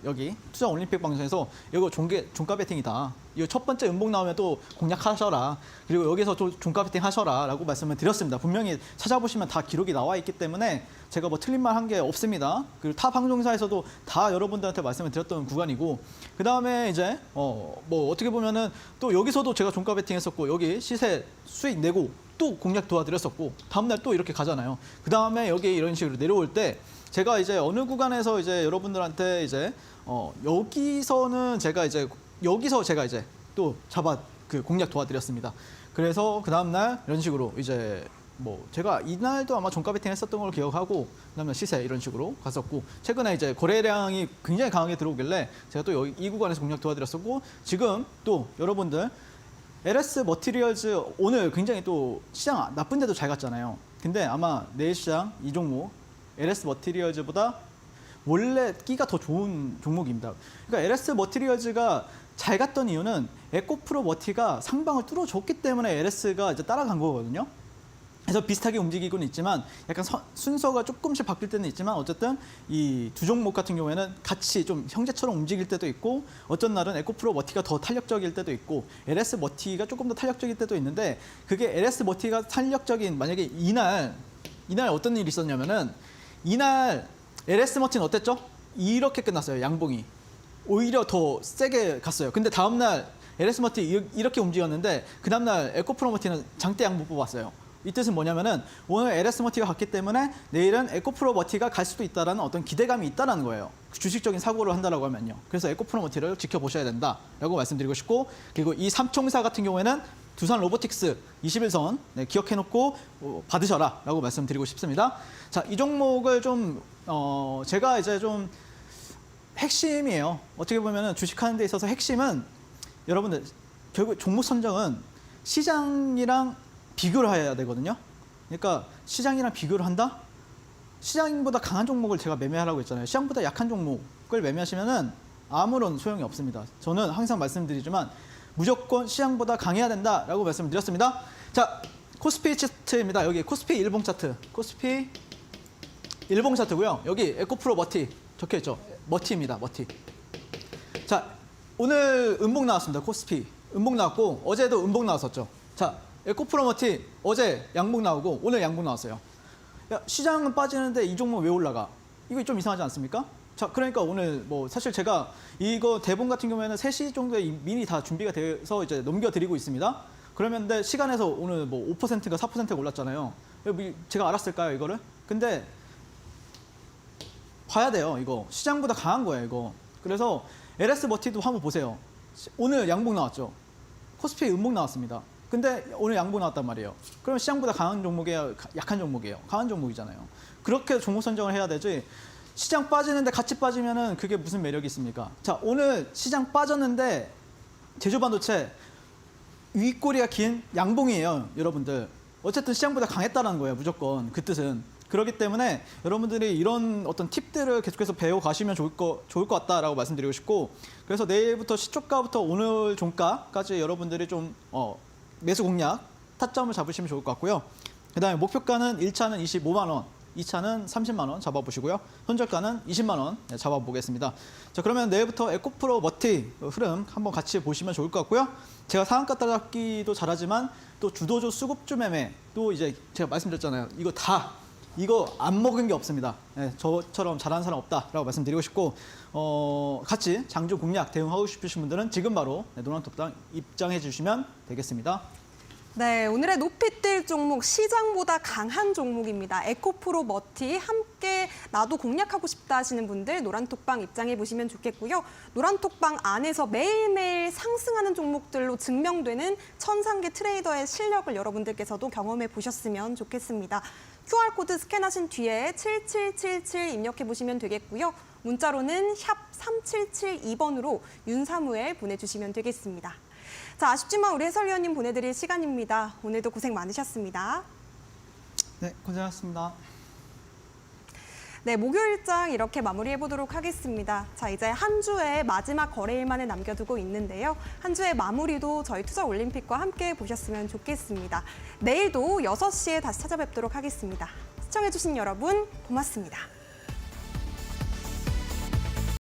여기 투자 올림픽 방송에서 이거 종가 베팅이다. 이거 첫 번째 음봉 나오면 또 공략하셔라. 그리고 여기서 또 종가 베팅 하셔라라고 말씀을 드렸습니다. 분명히 찾아보시면 다 기록이 나와 있기 때문에 제가 뭐 틀린 말 한 게 없습니다. 그리고 타 방송사에서도 다 여러분들한테 말씀을 드렸던 구간이고, 그 다음에 이제 뭐 어떻게 보면은 또 여기서도 제가 종가 베팅했었고, 여기 시세 수익 내고 또 공략 도와드렸었고, 다음날 또 이렇게 가잖아요. 그 다음에 여기 이런 식으로 내려올 때 제가 이제 어느 구간에서 이제 여러분들한테 이제 여기서 제가 이제 또 공략 도와드렸습니다. 그래서 그 다음날 이런 식으로 이제 뭐 제가 이날도 아마 종가 베팅 했었던 걸 기억하고, 그다음에 시세 이런 식으로 갔었고, 최근에 이제 거래량이 굉장히 강하게 들어오길래 제가 또 이 구간에서 공략 도와드렸었고, 지금 또 여러분들 LS 머티리얼즈 오늘 굉장히 또 시장 나쁜데도 잘 갔잖아요. 근데 아마 내일 시장 이 종목 LS 머티리얼즈보다 원래 끼가 더 좋은 종목입니다. 그러니까 LS 머티리얼즈가 잘 갔던 이유는 에코프로 머티가 상방을 뚫어줬기 때문에 LS가 이제 따라간 거거든요. 그래서 비슷하게 움직이고는 있지만 약간 순서가 조금씩 바뀔 때는 있지만, 어쨌든 이 두 종목 같은 경우에는 같이 좀 형제처럼 움직일 때도 있고, 어떤 날은 에코프로 머티가 더 탄력적일 때도 있고, LS 머티가 조금 더 탄력적일 때도 있는데, 그게 LS 머티가 탄력적인, 만약에 이날 어떤 일이 있었냐면은, 이날 LS 머티는 어땠죠? 이렇게 끝났어요. 양봉이 오히려 더 세게 갔어요. 근데 다음날 LS 머티 이렇게 움직였는데, 그 다음날 에코프로 머티는 장대 양봉 뽑았어요. 이 뜻은 뭐냐면은 오늘 LS 머티가 갔기 때문에 내일은 에코프로 머티가 갈 수도 있다라는 어떤 기대감이 있다라는 거예요. 주식적인 사고를 한다라고 하면요. 그래서 에코프로 머티를 지켜보셔야 된다라고 말씀드리고 싶고, 그리고 이 삼총사 같은 경우에는 두산 로보틱스 21선 기억해놓고 받으셔라라고 말씀드리고 싶습니다. 자, 이 종목을 좀 제가 이제 좀 핵심이에요. 어떻게 보면은 주식하는 데 있어서 핵심은 여러분들 결국 종목 선정은 시장이랑 비교를 해야 되거든요. 그러니까 시장이랑 비교를 한다? 시장보다 강한 종목을 제가 매매하라고 했잖아요. 시장보다 약한 종목을 매매하시면은 아무런 소용이 없습니다. 저는 항상 말씀드리지만 무조건 시장보다 강해야 된다라고 말씀드렸습니다. 자, 코스피 차트입니다. 여기 코스피 일봉 차트. 코스피 일봉 차트고요. 여기 에코프로 머티 적혀있죠. 머티입니다. 머티. 자, 오늘 음봉 나왔습니다. 코스피. 음봉 나왔고, 어제도 음봉 나왔었죠. 자, 에코프로 머티 어제 양봉 나오고 오늘 양봉 나왔어요. 야, 시장은 빠지는데 이 종목 왜 올라가? 이거 좀 이상하지 않습니까? 자, 그러니까 오늘 뭐 사실 제가 이거 대본 같은 경우에는 3시 정도에 미리 다 준비가 돼서 이제 넘겨드리고 있습니다. 그러면 근데 시간에서 오늘 뭐 5%가 4%가 올랐잖아요. 제가 알았을까요, 이거를? 근데 봐야 돼요, 이거. 시장보다 강한 거예요, 이거. 그래서 LS 머티도 한번 보세요. 오늘 양봉 나왔죠. 코스피 음봉 나왔습니다. 근데 오늘 양봉 나왔단 말이에요. 그럼 시장보다 강한 종목이에요, 약한 종목이에요? 강한 종목이잖아요. 그렇게 종목 선정을 해야 되지. 시장 빠지는데 같이 빠지면은 그게 무슨 매력이 있습니까? 자, 오늘 시장 빠졌는데 제조반도체 윗꼬리가 긴 양봉이에요, 여러분들. 어쨌든 시장보다 강했다는 거예요, 무조건. 그 뜻은. 그렇기 때문에 여러분들이 이런 어떤 팁들을 계속해서 배워가시면 좋을 것 같다라고 말씀드리고 싶고, 그래서 내일부터 시초가부터 오늘 종가까지 여러분들이 좀 매수 공략, 타점을 잡으시면 좋을 것 같고요. 그 다음에 목표가는 1차는 25만 원, 2차는 30만 원 잡아보시고요. 손절가는 20만 원 잡아보겠습니다. 자, 그러면 내일부터 에코프로 머티 흐름 한번 같이 보시면 좋을 것 같고요. 제가 상한가 따라잡기도 잘하지만 또 주도주 수급주 매매, 또 이제 제가 말씀드렸잖아요. 이거 다 이거 안 먹은 게 없습니다. 네, 저처럼 잘하는 사람 없다라고 말씀드리고 싶고 같이 장중 공략 대응하고 싶으신 분들은 지금 바로 노란톡방 입장해 주시면 되겠습니다. 네, 오늘의 높이 뛸 종목 시장보다 강한 종목입니다. 에코프로 머티 함께 나도 공략하고 싶다 하시는 분들 노란톡방 입장해 보시면 좋겠고요. 노란톡방 안에서 매일매일 상승하는 종목들로 증명되는 천상계 트레이더의 실력을 여러분들께서도 경험해 보셨으면 좋겠습니다. QR코드 스캔하신 뒤에 7777 입력해 보시면 되겠고요. 문자로는 샵 3772번으로 윤사무엘 보내주시면 되겠습니다. 자, 아쉽지만 우리 해설위원님 보내드릴 시간입니다. 오늘도 고생 많으셨습니다. 네, 고생하셨습니다. 네, 목요일장 이렇게 마무리해보도록 하겠습니다. 자, 이제 한 주의 마지막 거래일만을 남겨두고 있는데요. 한 주의 마무리도 저희 투자올림픽과 함께 보셨으면 좋겠습니다. 내일도 6시에 다시 찾아뵙도록 하겠습니다. 시청해주신 여러분 고맙습니다.